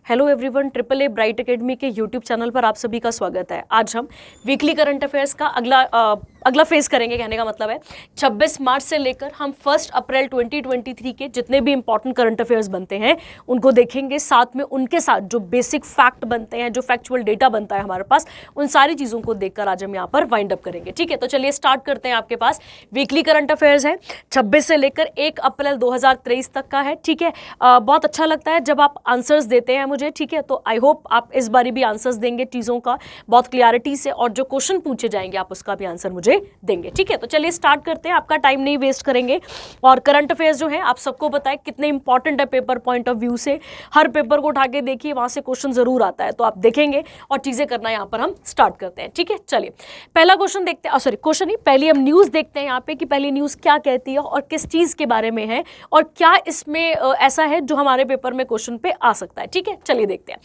Hello everyone, triple a bright academy के YouTube channel पर आप सभी का स्वागत है। आज हम वीकली करंट अफेयर्स का अगला फेज करेंगे। कहने का मतलब है 26 मार्च से लेकर हम 1 अप्रैल 2023 के जितने भी इंपॉर्टेंट करंट अफेयर्स बनते हैं उनको देखेंगे। साथ में उनके साथ जो बेसिक फैक्ट बनते हैं, जो फैक्चुअल डेटा बनता है हमारे पास, उन सारी चीज़ों को देखकर आज हम यहाँ पर वाइंड अप करेंगे। ठीक है, तो चलिए स्टार्ट करते हैं। आपके पास वीकली करंट अफेयर्स है 26 से लेकर 1 अप्रैल 2023 तक का है। ठीक है, बहुत अच्छा लगता है जब आप आंसर्स देते हैं मुझे। ठीक है, तो आई होप आप इस बारी भी आंसर्स देंगे चीज़ों का बहुत क्लियरिटी से, और जो क्वेश्चन पूछे जाएंगे आप उसका भी आंसर मुझे देंगे। ठीक है, तो चलिए स्टार्ट करते हैं, आपका टाइम नहीं वेस्ट करेंगे। और करंट अफेयर्स जो है आप सबको पता है कितने इंपॉर्टेंट है पेपर पॉइंट ऑफ व्यू से। हर पेपर को उठा के देखिए, वहां से क्वेश्चन जरूर आता है, तो आप देखेंगे और चीजें करना। यहाँ पर हम स्टार्ट करते हैं। ठीक है, चलिए पहला क्वेश्चन देखते हैं। सॉरी, क्वेश्चन नहीं, पहले हम न्यूज देखते हैं यहाँ पे कि पहली न्यूज क्या कहती है और किस चीज के बारे में है और क्या इसमें ऐसा है जो हमारे पेपर में क्वेश्चन पे आ सकता है। ठीक है, चलिए देखते हैं।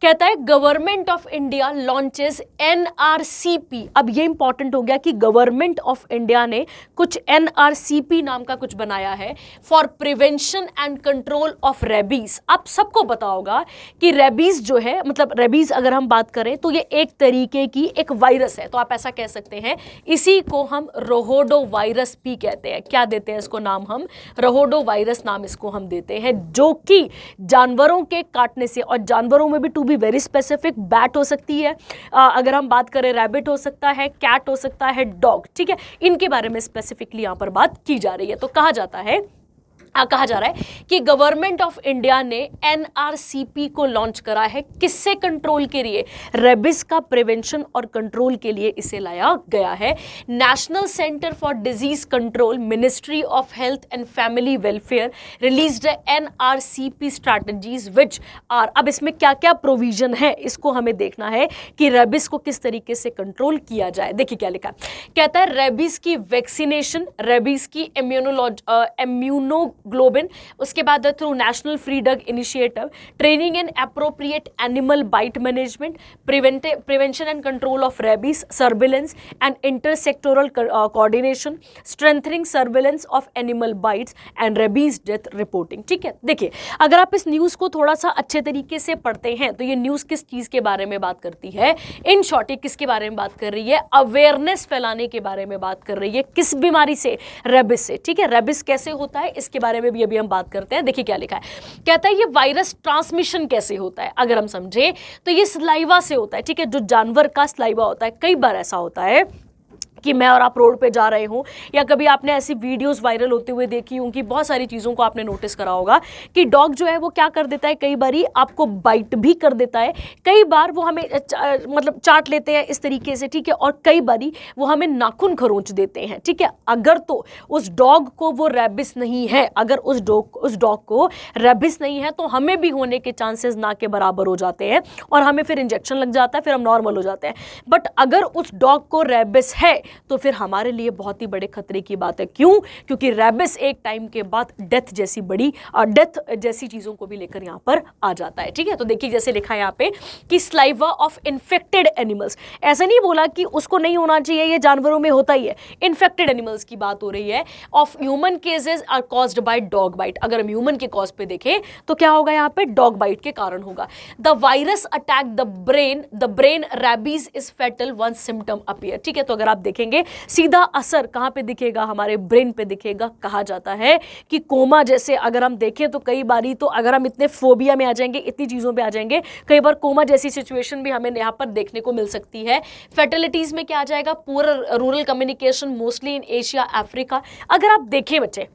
कहता है government of India launches NRCP. अब ये इंपॉर्टेंट हो गया कि गवर्नमेंट ऑफ इंडिया ने कुछ एनआरसीपी नाम का कुछ बनाया है for prevention and control of rabies. आप सबको पता होगा कि रेबीज जो है, मतलब रेबीज अगर हम बात करें तो ये एक तरीके की एक वायरस है, तो आप ऐसा कह सकते हैं। इसी को हम रोहोडो वायरस भी कहते हैं। क्या देते हैं इसको नाम? हम रोहोडो वायरस नाम इसको हम देते हैं, जो कि जानवरों के काटने से, और जानवरों में भी to be very specific bat हो सकती है, अगर हम बात करें रैबिट हो सकता है, कैट हो सकता है, डॉग। ठीक है, इनके बारे में स्पेसिफिकली यहां पर बात की जा रही है। तो कहा जा रहा है कि गवर्नमेंट ऑफ इंडिया ने एनआरसीपी को लॉन्च करा है। किससे कंट्रोल के लिए? रेबिस का प्रिवेंशन और कंट्रोल के लिए इसे लाया गया है। National centre for disease control, ministry of health and family welfare released NRCP strategies which are. अब इसमें क्या क्या प्रोविजन है इसको हमें देखना है कि रेबिस को किस तरीके से कंट्रोल किया जाए। देखिए क्या लिखा है। कहता है रेबिस की वैक्सीनेशन, रेबिस की इम्यूनोग्लोबिन, उसके बाद through national free drug initiative, training in appropriate animal bite management, prevention and control of rabies, surveillance and intersectoral coordination, strengthening surveillance of animal bites and rabies death reporting. ठीक है, देखिए अगर आप इस news को थोड़ा सा अच्छे तरीके से पढ़ते हैं तो ये न्यूज किस चीज के बारे में बात करती है? इन शॉर्ट ये किसके बारे में बात कर रही है? अवेयरनेस फैलाने के बारे में बात कर रही है। किस बीमारी से? रेबिस से। ठीक है, रेबिस कैसे होता है इसके बारे में भी अभी हम बात करते हैं। देखिए क्या लिखा है। कहता है ये वायरस ट्रांसमिशन कैसे होता है? अगर हम समझे तो ये सलाइवा से होता है। ठीक है, जो जानवर का सलाइवा होता है। कई बार ऐसा होता है कि मैं और आप रोड पे जा रहे हों, या कभी आपने ऐसी वीडियोस वायरल होते हुए देखी होंगी, बहुत सारी चीज़ों को आपने नोटिस करा होगा कि डॉग जो है वो क्या कर देता है, कई बारी आपको बाइट भी कर देता है, कई बार वो हमें मतलब चाट लेते हैं इस तरीके से। ठीक है, और कई बारी वो हमें नाखून खरोंच देते हैं। ठीक है, अगर तो उस डॉग को वो रेबिस नहीं है, अगर उस डॉग को रेबिस नहीं है तो हमें भी होने के चांसेस ना के बराबर हो जाते हैं और हमें फिर इंजेक्शन लग जाता है, फिर हम नॉर्मल हो जाते हैं। बट अगर उस डॉग को रेबिस है तो फिर हमारे लिए बहुत ही बड़े खतरे की बात है। क्यों? क्योंकि रेबिस एक टाइम के बाद डेथ जैसी चीजों को भी लेकर यहां पर आ जाता है। ठीक है, तो देखिए जैसे लिखा है यहां पे कि स्लाइवा ऑफ इन्फेक्टेड एनिमल्स। ऐसा नहीं बोला कि उसको नहीं होना चाहिए, ये जानवरों में होता ही है। इन्फेक्टेड एनिमल्स की बात हो रही है। Of human cases are caused by dog bite. अगर हम ह्यूमन के कॉज पे देखें तो क्या होगा? यहां पे डॉग बाइट के कारण होगा। The virus attack the brain rabies is fatal one symptom appear. ठीक है, तो अगर आप देखेंगे सीधा असर कहां पे दिखेगा? हमारे ब्रेन पे दिखेगा। कहा जाता है कि कोमा जैसे अगर हम देखें तो कई बारी तो अगर हम इतने फोबिया में आ जाएंगे, इतनी चीजों पे आ जाएंगे, कई बार कोमा जैसी सिचुएशन भी हमें यहां पर देखने को मिल सकती है। फर्टिलिटीज में क्या आ जाएगा? Poor rural communication mostly in Asia Africa. अगर आप देखें बच्चे,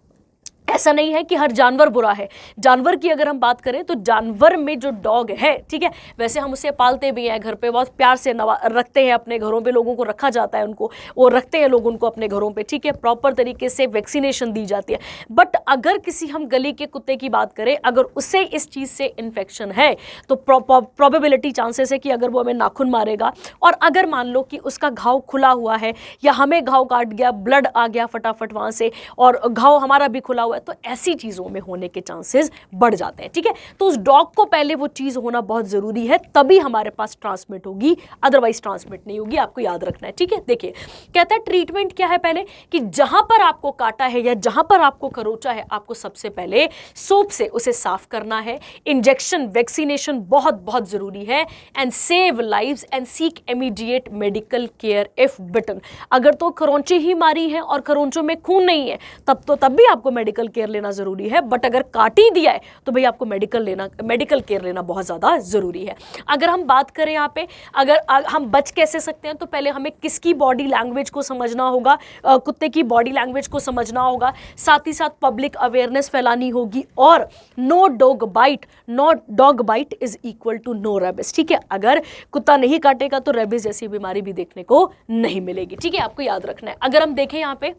ऐसा नहीं है कि हर जानवर बुरा है। जानवर की अगर हम बात करें तो जानवर में जो डॉग है, ठीक है, वैसे हम उसे पालते भी हैं घर पे, बहुत प्यार से रखते हैं अपने घरों पे, लोगों को रखा जाता है उनको, और रखते हैं लोग उनको अपने घरों पे। ठीक है, प्रॉपर तरीके से वैक्सीनेशन दी जाती है। बट अगर किसी हम गली के कुत्ते की बात करें, अगर उससे इस चीज़ से इन्फेक्शन है तो प्रोबेबिलिटी चांसेस है कि अगर वो हमें नाखून मारेगा, और अगर मान लो कि उसका घाव खुला हुआ है या हमें घाव काट गया, ब्लड आ गया फटाफट वहाँ से और घाव हमारा भी खुला हुआ, है तो ऐसी चीज़ों में होने के चांसेस बढ़ जाते हैं, ठीक है। तो उस डॉग को पहले वो चीज़ होना बहुत ज़रूरी है, तभी हमारे पास ट्रांसमिट होगी, अदरवाइज ट्रांसमिट नहीं होगी, आपको याद रखना है, ठीक है। देखिए कहता है ट्रीटमेंट क्या है पहले, कि जहां पर आपको काटा है या जहां पर आपको खरोचा है, आपको सबसे पहले सोप से उसे साफ करना है। इंजेक्शन वैक्सीनेशन बहुत बहुत जरूरी है। And save lives and seek immediate medical care if bitten. अगर तो खरोंचे ही मारी है और खरोंचों में खून नहीं है तब भी आपको मेडिकल केयर लेना जरूरी है, बट अगर काट ही दिया है तो भाई आपको मेडिकल केयर लेना बहुत ज्यादा जरूरी है। अगर हम बात करें यहाँ पे, अगर हम बच कैसे सकते हैं, तो पहले हमें किसकी बॉडी लैंग्वेज को समझना होगा, कुत्ते की बॉडी लैंग्वेज को समझना होगा, साथ ही साथ पब्लिक अवेयरनेस फैलानी होगी, और no dog bite is equal to no rabies, ठीक है। अगर कुत्ता नहीं काटेगा तो रेबिस जैसी बीमारी भी देखने को नहीं मिलेगी, ठीक है, आपको याद रखना है। अगर हम देखें यहाँ पे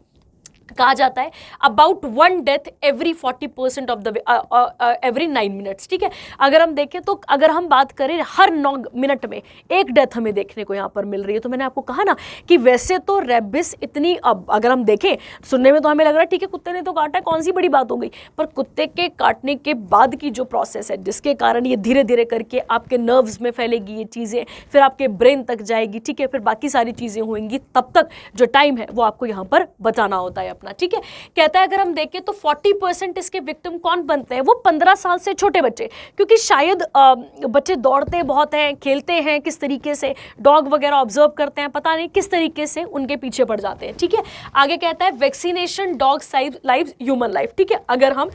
कहा जाता है about 1 death every 40% of the every 9 minutes, ठीक है। अगर हम देखें तो अगर हम बात करें हर 9 मिनट में एक डेथ हमें देखने को यहाँ पर मिल रही है। तो मैंने आपको कहा ना कि वैसे तो रेबिस इतनी, अब अगर हम देखें सुनने में तो हमें लग रहा है ठीक है कुत्ते ने तो काटा है, कौन सी बड़ी बात हो गई, पर कुत्ते के काटने के बाद की जो प्रोसेस है जिसके कारण ये धीरे धीरे करके आपके नर्व्स में फैलेगी ये चीज़ें, फिर आपके ब्रेन तक जाएगी, ठीक है, फिर बाकी सारी चीज़ें होंगी, तब तक जो टाइम है वो आपको यहाँ पर बताना होता है अपना, ठीक है। कहता है अगर हम देखें तो 40% इसके विक्टिम कौन बनते हैं, वो 15 साल से छोटे बच्चे, क्योंकि शायद बच्चे दौड़ते बहुत हैं, खेलते हैं, किस तरीके से डॉग वगैरह ऑब्जर्व करते हैं, पता नहीं किस तरीके से उनके पीछे पड़ जाते हैं, ठीक है। आगे कहता है vaccination dog life human life, ठीक है। अगर हम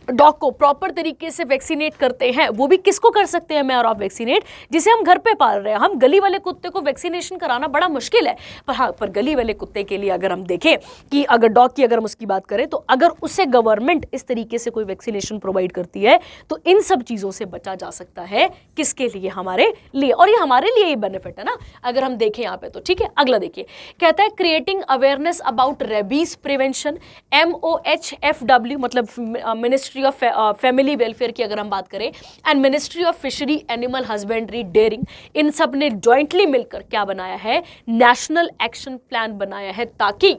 डॉग को प्रॉपर तरीके से वैक्सीनेट करते हैं, वो भी किसको कर सकते हैं मैं और आप वैक्सीनेट, जिसे हम घर पे पाल रहे हैं। हम गली वाले कुत्ते को वैक्सीनेशन कराना बड़ा मुश्किल है, पर हाँ, पर गली वाले कुत्ते के लिए अगर हम देखें कि अगर डॉग की अगर हम उसकी बात करें, तो अगर उसे गवर्नमेंट इस तरीके से कोई वैक्सीनेशन प्रोवाइड करती है तो इन सब चीज़ों से बचा जा सकता है। किसके लिए, हमारे लिए, और ये हमारे लिए ही बेनिफिट है ना अगर हम देखें यहाँ पे तो, ठीक है। अगला देखिए, कहता है creating awareness about rabies prevention, MOHFW मतलब मिनिस्ट्री ऑफ फैमिली वेलफेयर की अगर हम बात करें, and ministry of fishery animal husbandry dairying, इन सब ने जॉइंटली मिलकर क्या बनाया है, नेशनल एक्शन प्लान बनाया है, ताकि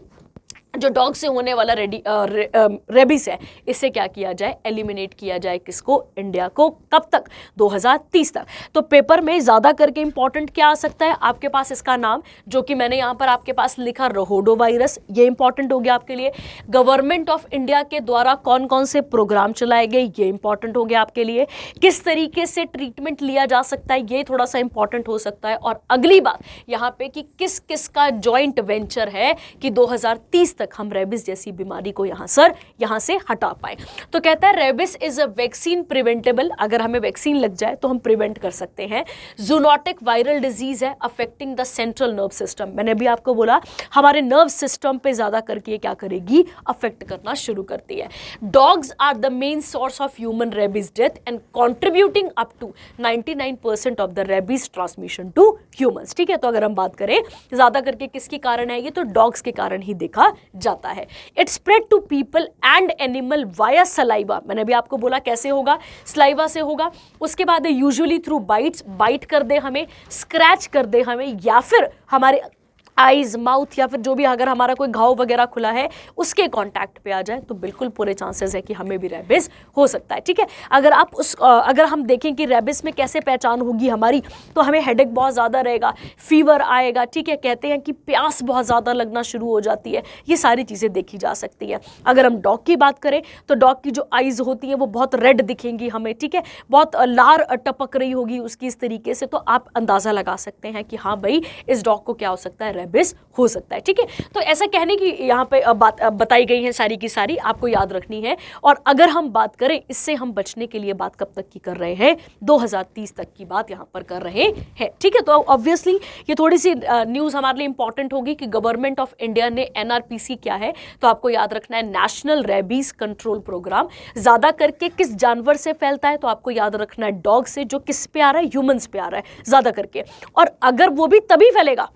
जो डॉग से होने वाला रेबीज है इसे क्या किया जाए, एलिमिनेट किया जाए। किसको, इंडिया को। कब तक, 2030 तक। तो पेपर में ज़्यादा करके इंपॉर्टेंट क्या आ सकता है आपके पास, इसका नाम जो कि मैंने यहाँ पर आपके पास लिखा, रोहोडो वायरस, ये इंपॉर्टेंट हो गया आपके लिए। गवर्नमेंट ऑफ इंडिया के द्वारा कौन कौन से प्रोग्राम चलाए गए, ये इंपॉर्टेंट हो गया आपके लिए। किस तरीके से ट्रीटमेंट लिया जा सकता है, ये थोड़ा सा इंपॉर्टेंट हो सकता है। और अगली बात यहाँ पे कि किस किस का जॉइंट वेंचर है कि 2030 तक हम रेबिस जैसी बीमारी को यहाँ से हटा पाए। तो कहता है rabies is a vaccine preventable, अगर हमें वैक्सीन लग जाए तो हम प्रिवेंट कर सकते हैं। जूनोटिक वायरल डिजीज है affecting the central nerve system, मैंने भी आपको बोला हमारे नर्व सिस्टम पे ज्यादा करके क्या करेगी, अफेक्ट करना शुरू करती है। Dogs are the main source of human rabies death and contributing up to 99% of the rabies transmission to humans, ठीक है। तो अगर हम बात करें ज्यादा करके किसके कारण है ये, तो डॉग्स के कारण ही देखा जाता है। It spread to people and animal via saliva, मैंने भी आपको बोला कैसे होगा, सलाइवा से होगा। उसके बाद यूजुअली थ्रू बाइट्स, बाइट कर दे हमें, स्क्रैच कर दे हमें, या फिर हमारे आइज, माउथ, या फिर जो भी अगर हमारा कोई घाव वगैरह खुला है उसके कांटेक्ट पे आ जाए तो बिल्कुल पूरे चांसेस है कि हमें भी रेबिस हो सकता है, ठीक है। अगर हम देखें कि रेबिस में कैसे पहचान होगी हमारी, तो हमें हेडेक बहुत ज़्यादा रहेगा, फीवर आएगा, ठीक है। कहते हैं कि प्यास बहुत ज़्यादा लगना शुरू हो जाती है, ये सारी चीज़ें देखी जा सकती है। अगर हम डॉग की बात करें तो डॉग की जो आइज़ होती हैं वो बहुत रेड दिखेंगी हमें, ठीक है, बहुत लार टपक रही होगी उसकी इस तरीके से, तो आप अंदाज़ा लगा सकते हैं कि हाँ भाई इस डॉग को क्या हो सकता है, रेबिस हो सकता है, ठीक है। तो ऐसा कहने की यहाँ पे बात बताई गई है सारी की सारी, आपको याद रखनी है। और अगर हम बात करें इससे हम बचने के लिए बात कब तक की कर रहे हैं, 2030 तक की बात यहाँ पर कर रहे हैं, ठीक है। तो ऑब्वियसली ये थोड़ी सी न्यूज़ हमारे लिए इंपॉर्टेंट होगी कि गवर्नमेंट ऑफ इंडिया ने NRPC क्या है, तो आपको याद रखना है नेशनल रेबीज कंट्रोल प्रोग्राम। ज़्यादा करके किस जानवर से फैलता है, तो आपको याद रखना है डॉग से, जो किस पे आ रहा है, ह्यूमंस पे आ रहा है ज़्यादा करके। और अगर वो भी तभी फैलेगा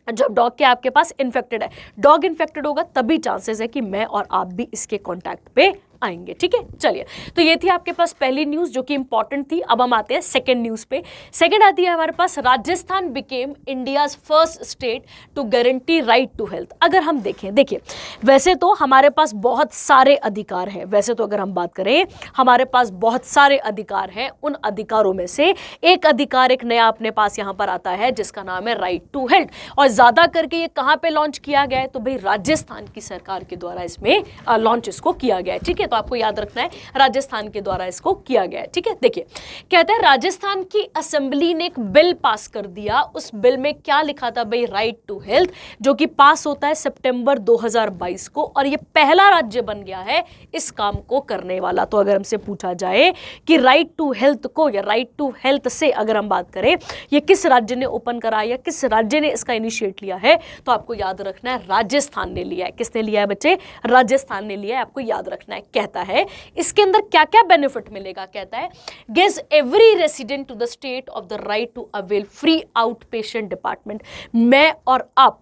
जब डॉग के आपके पास इन्फेक्टेड है, डॉग इन्फेक्टेड होगा तभी चांसेस है कि मैं और आप भी इसके कांटेक्ट पे आएंगे। ठीक है, चलिए, तो ये थी आपके पास पहली न्यूज जो कि इंपॉर्टेंट थी। अब हम आते हैं सेकंड न्यूज पे। सेकंड आती है हमारे पास, Rajasthan became India's first state to guarantee right to health. अगर हम देखें, देखिए वैसे तो हमारे पास बहुत सारे अधिकार हैं, वैसे तो अगर हम बात करें हमारे पास बहुत सारे अधिकार हैं, उन अधिकारों में से एक अधिकार एक नया अपने पास यहां पर आता है जिसका नाम है राइट टू हेल्थ। और ज्यादा करके ये कहां पे लॉन्च किया गया है, तो भाई राजस्थान की सरकार के द्वारा इसमें लॉन्च इसको किया गया है। ठीक है, तो आपको याद रखना है राजस्थान के द्वारा इसको किया गया है। ठीक है, देखिए कहते हैं राजस्थान की असेंबली ने एक बिल पास कर दिया। उस बिल में क्या लिखा था भाई, राइट टू हेल्थ, जो कि पास होता है सितंबर 2022 को, और ये पहला राज्य बन गया है इस काम को करने वाला। तो अगर हमसे पूछा जाए कि राइट टू हेल्थ को या राइट टू हेल्थ से अगर हम बात करें ये किस राज्य ने ओपन करा या किस राज्य ने इसका इनिशिएट लिया है, तो आपको याद रखना है राजस्थान ने लिया है। किसने लिया है बच्चे, राजस्थान ने लिया है, आपको याद रखना है। कहता है इसके अंदर क्या क्या बेनिफिट मिलेगा, कहता है gives every resident to the state of the right to avail free out patient department. मैं और आप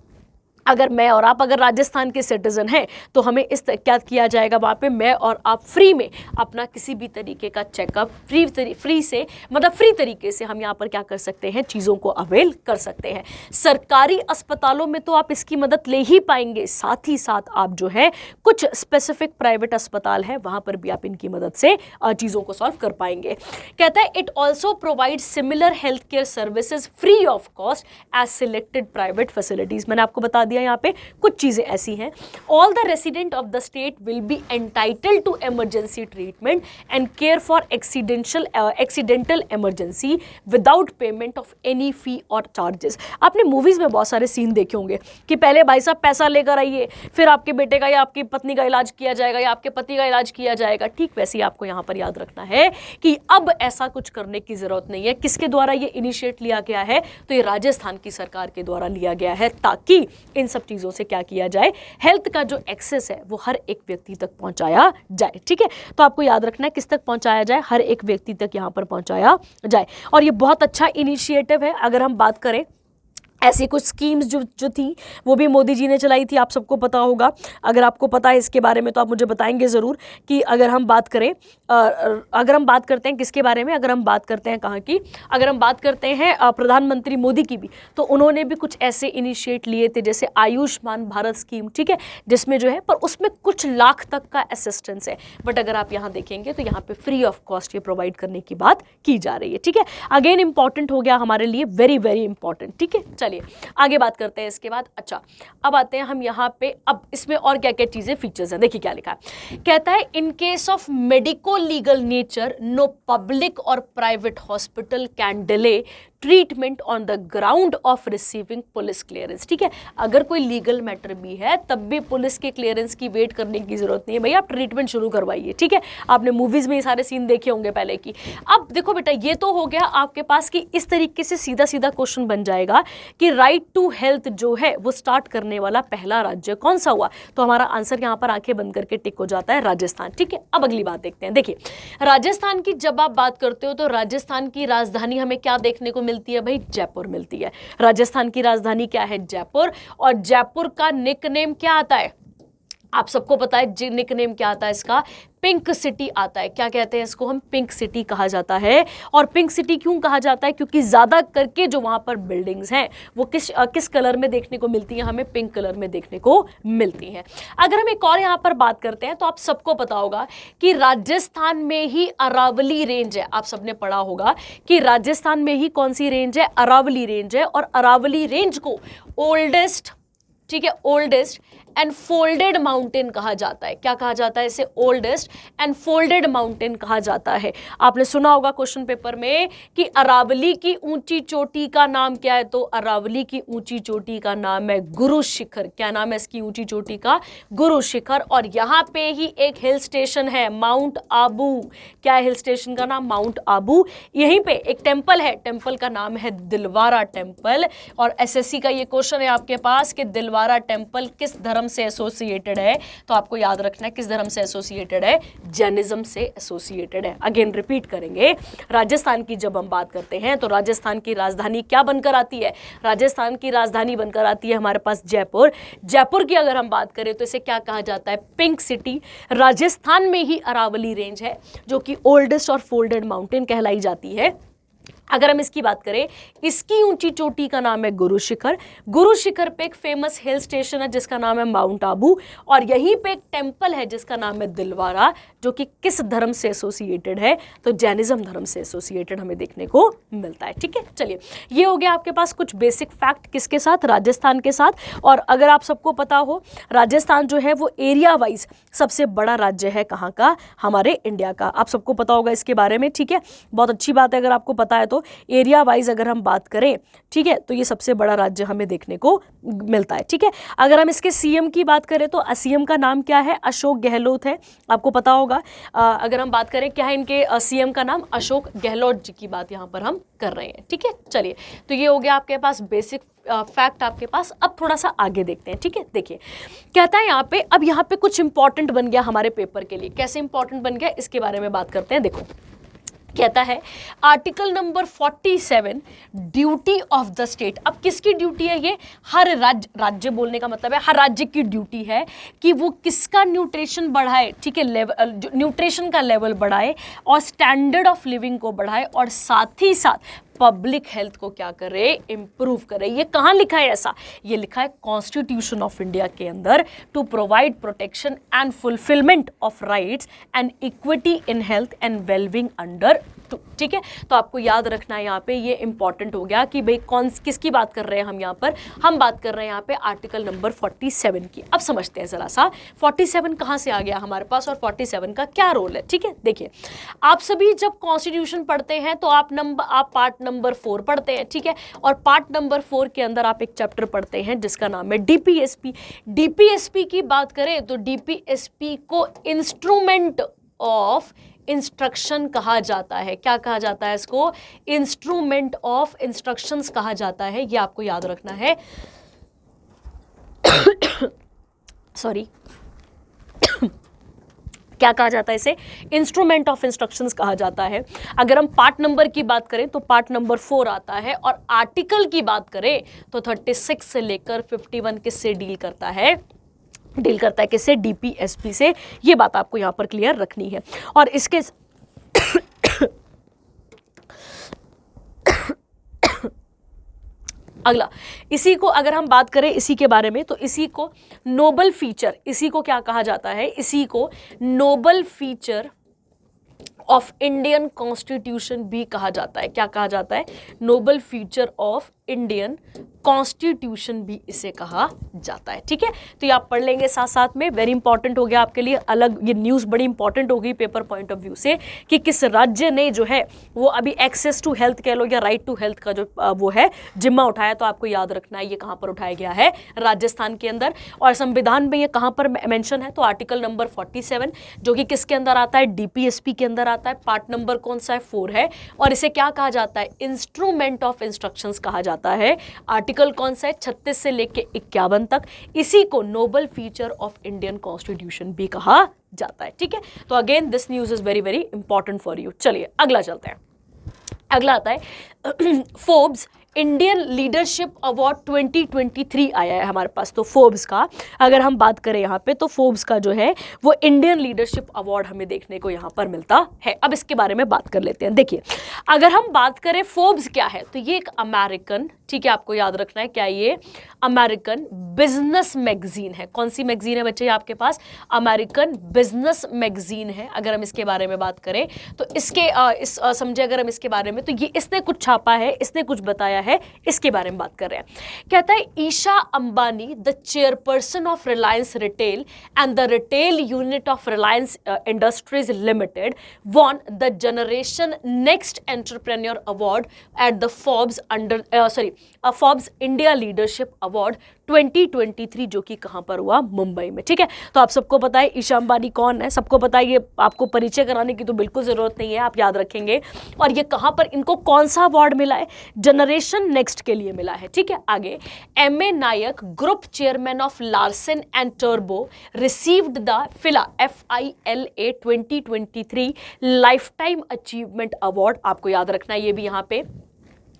अगर राजस्थान के सिटीजन हैं तो हमें क्या किया जाएगा वहाँ पे, मैं और आप फ्री में अपना किसी भी तरीके का चेकअप फ्री तरीके से हम यहाँ पर क्या कर सकते हैं, चीज़ों को अवेल कर सकते हैं। सरकारी अस्पतालों में तो आप इसकी मदद ले ही पाएंगे, साथ ही साथ आप जो है कुछ स्पेसिफिक प्राइवेट अस्पताल है वहाँ पर भी आप इनकी मदद से चीज़ों को सॉल्व कर पाएंगे। कहता है it also provide similar health care services free of cost as selected private facilities. मैंने आपको बता दिया यहाँ पे कुछ चीजें ऐसी हैं, all the resident of the state will be entitled to emergency treatment and care for accidental emergency without payment of any fee और चार्जेस। आपने मूवीज में बहुत सारे सीन देखे होंगे कि पहले भाई साहब पैसा लेकर आइए, फिर आपके बेटे का या आपकी पत्नी का इलाज किया जाएगा या आपके पति का इलाज किया जाएगा। ठीक वैसे ही आपको यहाँ पर याद रखना है कि अब ऐसा कुछ करने की जरूरत नहीं है। किसके द्वारा ये इनिशिएट लिया गया है, तो ये राजस्थान की सरकार के द्वारा लिया गया है, ताकि इन सब चीजों से क्या किया जाए, हेल्थ का जो एक्सेस है वो हर एक व्यक्ति तक पहुंचाया जाए। ठीक है, तो आपको याद रखना है किस तक पहुंचाया जाए, हर एक व्यक्ति तक यहां पर पहुंचाया जाए। और ये बहुत अच्छा इनिशिएटिव है। अगर हम बात करें ऐसी कुछ स्कीम्स जो थी वो भी मोदी जी ने चलाई थी, आप सबको पता होगा। अगर आपको पता है इसके बारे में तो आप मुझे बताएंगे ज़रूर कि अगर हम बात करते हैं किसके बारे में, अगर हम बात करते हैं कहाँ की, अगर हम बात करते हैं प्रधानमंत्री मोदी की भी, तो उन्होंने भी कुछ ऐसे इनिशिएट लिए थे जैसे आयुष्मान भारत स्कीम। ठीक है, जिसमें जो है पर उसमें कुछ लाख तक का असिस्टेंस है, बट अगर आप यहाँ देखेंगे तो यहाँ पे फ्री ऑफ कॉस्ट ये प्रोवाइड करने की बात की जा रही है। ठीक है, अगेन इंपॉर्टेंट हो गया हमारे लिए, वेरी वेरी इंपॉर्टेंट। ठीक है, चलिए आगे बात करते हैं इसके बाद। अच्छा, अब आते हैं हम यहाँ पे, अब इसमें और क्या क्या चीजें फीचर्स हैं, देखिए क्या लिखा है। कहता है in case of medico legal nature no public और private hospital can delay treatment on the ground of receiving police clearance. ठीक है, अगर कोई लीगल मैटर भी है तब भी पुलिस के क्लियरेंस की वेट करने की जरूरत नहीं है, भैया आप ट्रीटमेंट शुरू करवाइए। ठीक है, आपने मूवीज में ये सारे सीन देखे होंगे पहले की। अब देखो बेटा, ये तो हो गया आपके पास कि इस तरीके से सीधा सीधा क्वेश्चन बन जाएगा कि राइट टू हेल्थ जो है वो स्टार्ट करने वाला पहला राज्य कौन सा हुआ, तो हमारा आंसर यहाँ पर आंखें बंद करके टिक हो जाता है, राजस्थान। ठीक है, अब अगली बात देखते हैं। देखिए राजस्थान की जब आप बात करते हो तो राजस्थान की राजधानी हमें क्या देखने को मिलती है भाई, जयपुर मिलती है। राजस्थान की राजधानी क्या है, जयपुर। और जयपुर का निकनेम क्या आता है, आप सबको पता है निकनेम क्या आता है इसका, पिंक सिटी आता है। क्या कहते हैं इसको हम, पिंक सिटी कहा जाता है। और पिंक सिटी क्यों कहा जाता है, क्योंकि ज्यादा करके जो वहां पर बिल्डिंग्स हैं वो किस कलर में देखने को मिलती हैं, हमें पिंक कलर में देखने को मिलती हैं। अगर हम एक और यहाँ पर बात करते हैं तो आप सबको पता होगा कि राजस्थान में ही अरावली रेंज है। आप सबने पढ़ा होगा कि राजस्थान में ही कौन सी रेंज है, अरावली रेंज है। और अरावली रेंज को ओल्डेस्ट, ठीक है, ओल्डेस्ट एंड फोल्डेड माउंटेन कहा जाता है। क्या कहा जाता है इसे, ओल्डेस्ट एंड फोल्डेड माउंटेन कहा जाता है। आपने सुना होगा क्वेश्चन पेपर में कि अरावली की ऊंची चोटी का नाम क्या है, तो अरावली की ऊंची चोटी का नाम है गुरु शिखर। क्या नाम है इसकी ऊंची चोटी का, गुरु शिखर। और यहाँ पे ही एक हिल स्टेशन है माउंट आबू। क्या है हिल स्टेशन का नाम, माउंट आबू। यहीं पे एक टेम्पल है, टेम्पल का नाम है दिलवारा टेम्पल। और एसएससी का ये क्वेश्चन है आपके पास कि दिलवारा टेम्पल किस धर्म धर्म से एसोसिएटेड है, तो आपको याद रखना है किस धर्म से एसोसिएटेड है, जैनिज्म से एसोसिएटेड है। अगेन रिपीट करेंगे, राजस्थान की जब हम बात करते हैं तो राजस्थान की राजधानी क्या बनकर आती है, राजस्थान की राजधानी बनकर आती है हमारे पास जयपुर। जयपुर की अगर हम बात करें तो इसे क्या कहा जाता है, पिंक सिटी। राजस्थान में ही अरावली रेंज है जो कि ओल्डेस्ट और फोल्डेड माउंटेन कहलाई जाती है। अगर हम इसकी बात करें, इसकी ऊंची चोटी का नाम है गुरु शिखर। गुरु शिखर पे एक फेमस हिल स्टेशन है जिसका नाम है माउंट आबू, और यहीं पे एक टेंपल है जिसका नाम है दिलवारा, जो कि किस धर्म से एसोसिएटेड है, तो जैनिज्म धर्म से एसोसिएटेड हमें देखने को मिलता है। ठीक है, चलिए ये हो गया आपके पास कुछ बेसिक फैक्ट किसके साथ, राजस्थान के साथ। और अगर आप सबको पता हो, राजस्थान जो है वो एरिया वाइज सबसे बड़ा राज्य है कहाँ का, हमारे इंडिया का। आप सबको पता होगा इसके बारे में। ठीक है, बहुत अच्छी बात है अगर आपको पता है तो। एरिया वाइज अगर हम बात करें, ठीक है, तो ये सबसे बड़ा राज्य हमें देखने को मिलता है। ठीक है, अगर हम इसके सीएम की बात करें तो सीएम का नाम क्या है, अशोक गहलोत है, आपको पता होगा। अगर हम बात करें क्या है इनके सीएम का नाम, अशोक गहलोत जी की बात यहाँ पर हम कर रहे हैं। ठीक है, चलिए तो ये हो गया आपके पास बेसिक फैक्ट आपके पास। अब थोड़ा सा आगे देखते हैं। ठीक है, देखिए कहता है यहाँ पे, अब यहाँ पे कुछ इंपॉर्टेंट बन गया हमारे पेपर के लिए। कैसे इंपॉर्टेंट बन गया इसके बारे में बात करते हैं। देखो कहता है article number 47 duty of the state. अब किसकी ड्यूटी है ये, हर राज्य बोलने का मतलब है हर राज्य की ड्यूटी है कि वो किसका न्यूट्रिशन बढ़ाए, ठीक है, लेवल, न्यूट्रिशन का लेवल बढ़ाए और स्टैंडर्ड ऑफ लिविंग को बढ़ाए, और साथ ही साथ पब्लिक हेल्थ को क्या करे, इंप्रूव करे। ये कहाँ लिखा है ऐसा, ये लिखा है कॉन्स्टिट्यूशन ऑफ इंडिया के अंदर, to provide protection and fulfilment of rights and equity in health and wellbeing under. ठीक है, तो आपको याद रखना है यहाँ पे, ये इंपॉर्टेंट हो गया कि भाई कौन किसकी बात कर रहे हैं हम यहाँ पर, हम बात कर रहे हैं यहाँ पे आर्टिकल नंबर 47 की। अब समझते हैं जरा सा 47 कहाँ से आ गया हमारे पास और 47 का क्या रोल है। ठीक है, देखिए आप सभी जब कॉन्स्टिट्यूशन पढ़ते हैं तो आप पार्ट नंबर 4 पढ़ते हैं। ठीक है, और पार्ट नंबर 4 के अंदर आप एक चैप्टर पढ़ते हैं जिसका नाम है डीपीएसपी। डीपीएसपी की बात करें तो डीपीएसपी को इंस्ट्रूमेंट ऑफ इंस्ट्रक्शन कहा जाता है। क्या कहा जाता है इसको, इंस्ट्रूमेंट ऑफ इंस्ट्रक्शंस कहा जाता है, ये आपको याद रखना है। सॉरी क्या कहा जाता है इसे, इंस्ट्रूमेंट ऑफ इंस्ट्रक्शंस कहा जाता है। अगर हम पार्ट नंबर की बात करें तो पार्ट नंबर 4 आता है, और आर्टिकल की बात करें तो 36 से लेकर 51 किससे डील करता है, किससे, डीपीएसपी से। ये बात आपको यहां पर क्लियर रखनी है। और इसके अगला, इसी को अगर हम बात करें इसी के बारे में तो इसी को नोबल फीचर, इसी को क्या कहा जाता है, इसी को noble feature of Indian constitution भी कहा जाता है। क्या कहा जाता है, noble feature of Indian constitution भी इसे कहा जाता है। ठीक है, तो ये आप पढ़ लेंगे साथ साथ में। वेरी इंपॉर्टेंट हो गया आपके लिए, अलग ये न्यूज़ बड़ी इंपॉर्टेंट हो गई पेपर पॉइंट ऑफ व्यू से कि किस राज्य ने जो है वो अभी एक्सेस टू हेल्थ कह लो या राइट टू हेल्थ का जो वो है जिम्मा उठाया। तो आपको याद रखना है ये कहाँ पर उठाया गया है, राजस्थान के अंदर। और संविधान में ये कहाँ पर मेंशन है, तो आर्टिकल नंबर 47 जो कि किसके अंदर आता है, डीपीएसपी के अंदर आता है। पार्ट नंबर कौन सा है, 4 है, और इसे क्या कहा जाता है, इंस्ट्रूमेंट ऑफ इंस्ट्रक्शंस कहा जाता है। आर्टिकल कौन सा है, 36 से लेके 51 तक। इसी को noble feature of Indian constitution भी कहा जाता है। ठीक है, तो again this news is very very important for you. चलिए अगला चलते हैं। अगला आता है फोर्ब्स इंडियन लीडरशिप अवार्ड 2023 आया है हमारे पास। तो फोर्ब्स का अगर हम बात करें यहाँ पे तो फोर्ब्स का जो है वो इंडियन लीडरशिप अवार्ड हमें देखने को यहाँ पर मिलता है। अब इसके बारे में बात कर लेते हैं। देखिए अगर हम बात करें फोर्ब्स क्या है, तो ये एक अमेरिकन, ठीक है, आपको याद रखना है क्या, ये अमेरिकन बिजनेस मैगजीन है। कौन सी मैगजीन है बच्चे आपके पास, अमेरिकन बिजनेस मैगजीन है। अगर हम इसके बारे में बात करें तो इसके समझे अगर हम इसके बारे में, तो ये इसने कुछ छापा है, इसने कुछ बताया है, इसके बारे में बात कर रहे हैं। कहता है Isha Ambani the chairperson of Reliance Retail and the retail unit of Reliance Industries Limited won the generation next entrepreneur award at the Forbes under Forbes India leadership award 2023, जो कि कहां पर हुआ, मुंबई में। ठीक है, तो आप सबको पता है ईशा अंबानी कौन है, सबको पता है, ये आपको परिचय कराने की तो बिल्कुल जरूरत नहीं है, आप याद रखेंगे। और ये कहां पर इनको कौन सा अवार्ड मिला है, जनरेशन नेक्स्ट के लिए मिला है। ठीक है, आगे MA Naik group chairman of Larsen and टर्बो received the FILA 2023 lifetime achievement award. आपको याद रखना है ये भी यहां पे।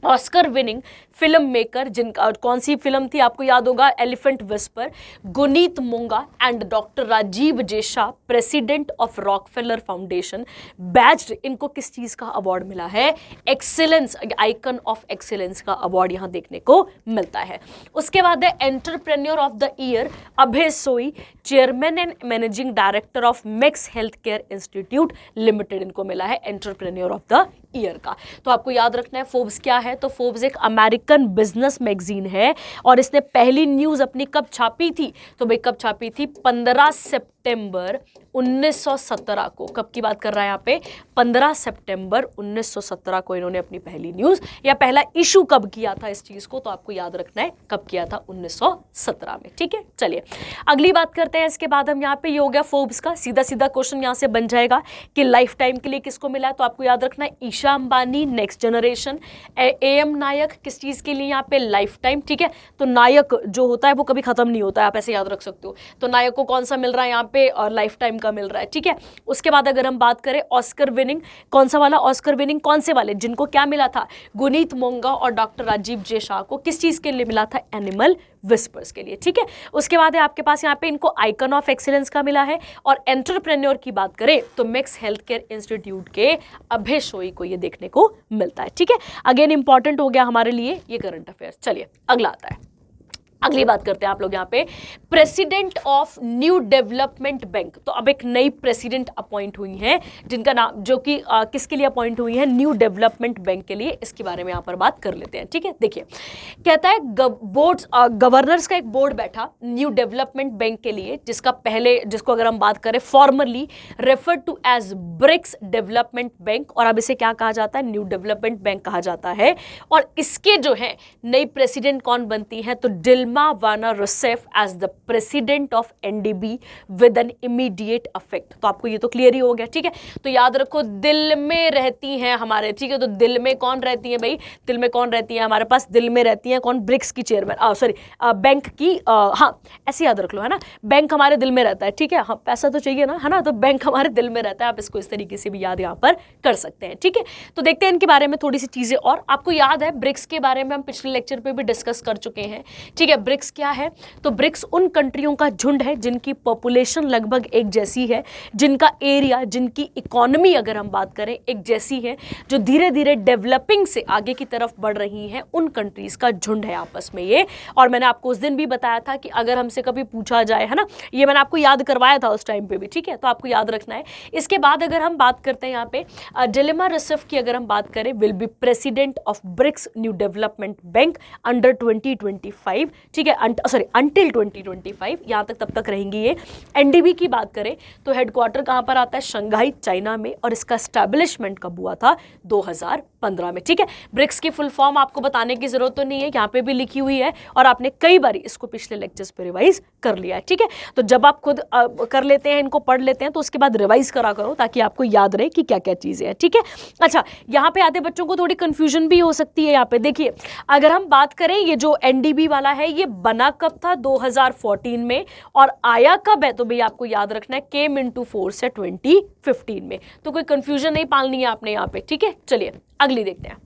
ऑस्कर विनिंग फिल्म मेकर, जिनका कौन सी फिल्म थी आपको याद होगा, elephant whisper, Guneet Monga and doctor Rajiv J Shah, president of Rockefeller Foundation, बैज्ड, इनको किस चीज का अवार्ड मिला है, एक्सीलेंस, आइकन ऑफ एक्सीलेंस का अवार्ड यहां देखने को मिलता है। उसके बाद है entrepreneur of the year Abhay Soi, chairman and managing director of Max health care institute limited, इनको मिला है एंटरप्रेन्योर ऑफ द ईयर का। तो आपको याद रखना है फोर्ब्स क्या है, तो फोर्ब्स एक अमेरिकन बिजनेस मैगजीन है और इसने पहली न्यूज अपनी कब छापी थी, तो भाई कब छापी थी, 15 सितंबर 1917 को। कब की बात कर रहा है यहाँ पे, 15 सितंबर 1917 को इन्होंने अपनी पहली न्यूज या पहला इशू कब किया था इस चीज को, तो आपको याद रखना है कब किया था, 1917 में। ठीक है, चलिए अगली बात करते हैं। इसके बाद हम यहाँ पे, ये हो गया फोर्ब्स का, सीधा सीधा क्वेश्चन यहाँ से बन जाएगा कि लाइफ टाइम के लिए किसको मिला है, तो आपको याद रखना है Isha Ambani, next generation. AM Naik किस चीज के लिए यहाँ पे, लाइफ टाइम। ठीक है, तो नायक जो होता है वो कभी खत्म नहीं होता है, आप ऐसे याद रख सकते हो। तो नायक को कौन सा मिल रहा है यहाँ पे, और लाइफ टाइम का मिल रहा है। ठीक है, उसके बाद अगर हम बात करें ऑस्कर विनिंग, कौन सा वाला ऑस्कर विनिंग, कौन से वाले, जिनको क्या मिला था, गुनीत मोंगा और डॉक्टर राजीव जे शाह को किस चीज के लिए मिला था, एनिमल विस्पर्स के लिए। ठीक है, उसके बाद है आपके पास यहाँ पे इनको आइकन ऑफ एक्सीलेंस का मिला है। और एंटरप्रेन्योर की बात करें तो मैक्स हेल्थ केयर इंस्टीट्यूट के अभय सोई को ये देखने को मिलता है। ठीक है, अगेन इंपॉर्टेंट हो गया हमारे लिए ये करंट अफेयर्स। चलिए अगला आता है, अगली बात करते हैं आप लोग यहाँ पे, president of new development bank. तो अब एक नई प्रेसिडेंट अपॉइंट हुई हैं, जिनका नाम, जो कि किसके लिए अपॉइंट हुई है, न्यू डेवलपमेंट बैंक के लिए। इसके बारे में यहाँ पर बात कर लेते हैं। ठीक है, देखिए कहता है बोर्ड्स, गवर्नर्स का एक बोर्ड बैठा न्यू डेवलपमेंट बैंक के लिए, जिसका पहले, जिसको अगर हम बात करें formerly referred to as BRICS development bank, और अब इसे क्या कहा जाता है, न्यू डेवलपमेंट बैंक कहा जाता है। और इसके जो है नई प्रेसिडेंट कौन बनती है, तो Dilma Vana Rousseff as the president of NDB with an immediate affect. तो आपको ये तो क्लियर ही हो गया। ठीक है, तो याद रखो दिल में रहती हैं हमारे। ठीक है, तो दिल में कौन रहती है भाई, दिल में कौन रहती है हमारे पास, दिल में रहती है कौन, ब्रिक्स की चेयरमैन, सॉरी बैंक की, हाँ ऐसे याद रख लो, है ना, बैंक हमारे दिल में रहता है। ठीक है, हाँ पैसा तो चाहिए ना, है ना, तो बैंक हमारे दिल में रहता है। आप इसको इस तरीके से भी याद यहाँ पर कर सकते हैं। ठीक है, तो देखते हैं इनके बारे में थोड़ी सी चीजें। और आपको याद है ब्रिक्स के बारे में हम पिछले लेक्चर पे भी डिस्कस कर चुके हैं। ठीक है, ब्रिक्स क्या है, तो ब्रिक्स उन कंट्रियों का झुंड है जिनकी पॉपुलेशन लगभग एक जैसी है, जिनका एरिया, जिनकी इकोनॉमी अगर हम बात करें एक जैसी है, जो धीरे धीरे डेवलपिंग से आगे की तरफ बढ़ रही हैं, उन कंट्रीज का झुंड है आपस में ये। और मैंने आपको उस दिन भी बताया था कि अगर हमसे कभी पूछा जाए, है ना, ये मैंने आपको याद करवाया था उस टाइम पे भी। ठीक है, तो आपको याद रखना है। इसके बाद अगर हम बात करते हैं यहाँ पे दिल्मा रूसेफ की, अगर हम बात करें, will be president of BRICS new development bank under 2025। ठीक है, सॉरी अंटिल 2025, यहां तक तब तक रहेंगी ये। NDB की बात करें तो हेडक्वार्टर कहां पर आता है, शंघाई चाइना में, और इसका एस्टैब्लिशमेंट कब हुआ था, 2015 में। ठीक है, ब्रिक्स की फुल फॉर्म आपको बताने की जरूरत तो नहीं है, यहाँ पे भी लिखी हुई है और आपने कई बार इसको पिछले लेक्चर्स पे रिवाइज कर लिया है। ठीक है, तो जब आप खुद कर लेते हैं, इनको पढ़ लेते हैं, तो उसके बाद रिवाइज करा करो ताकि आपको याद रहे कि क्या क्या चीजें हैं। ठीक है, अच्छा यहाँ पे आते बच्चों को थोड़ी कंफ्यूजन भी हो सकती है। यहाँ पे देखिए, अगर हम बात करें ये जो NDB वाला है, ये बना कब था, 2014 में, और आया कब है, तो भाई आपको याद रखना है केम इनटू फोर्स है 2015 में। तो कोई कंफ्यूजन नहीं पालनी है आपने यहाँ पे। ठीक है, चलिए अगली देखते हैं।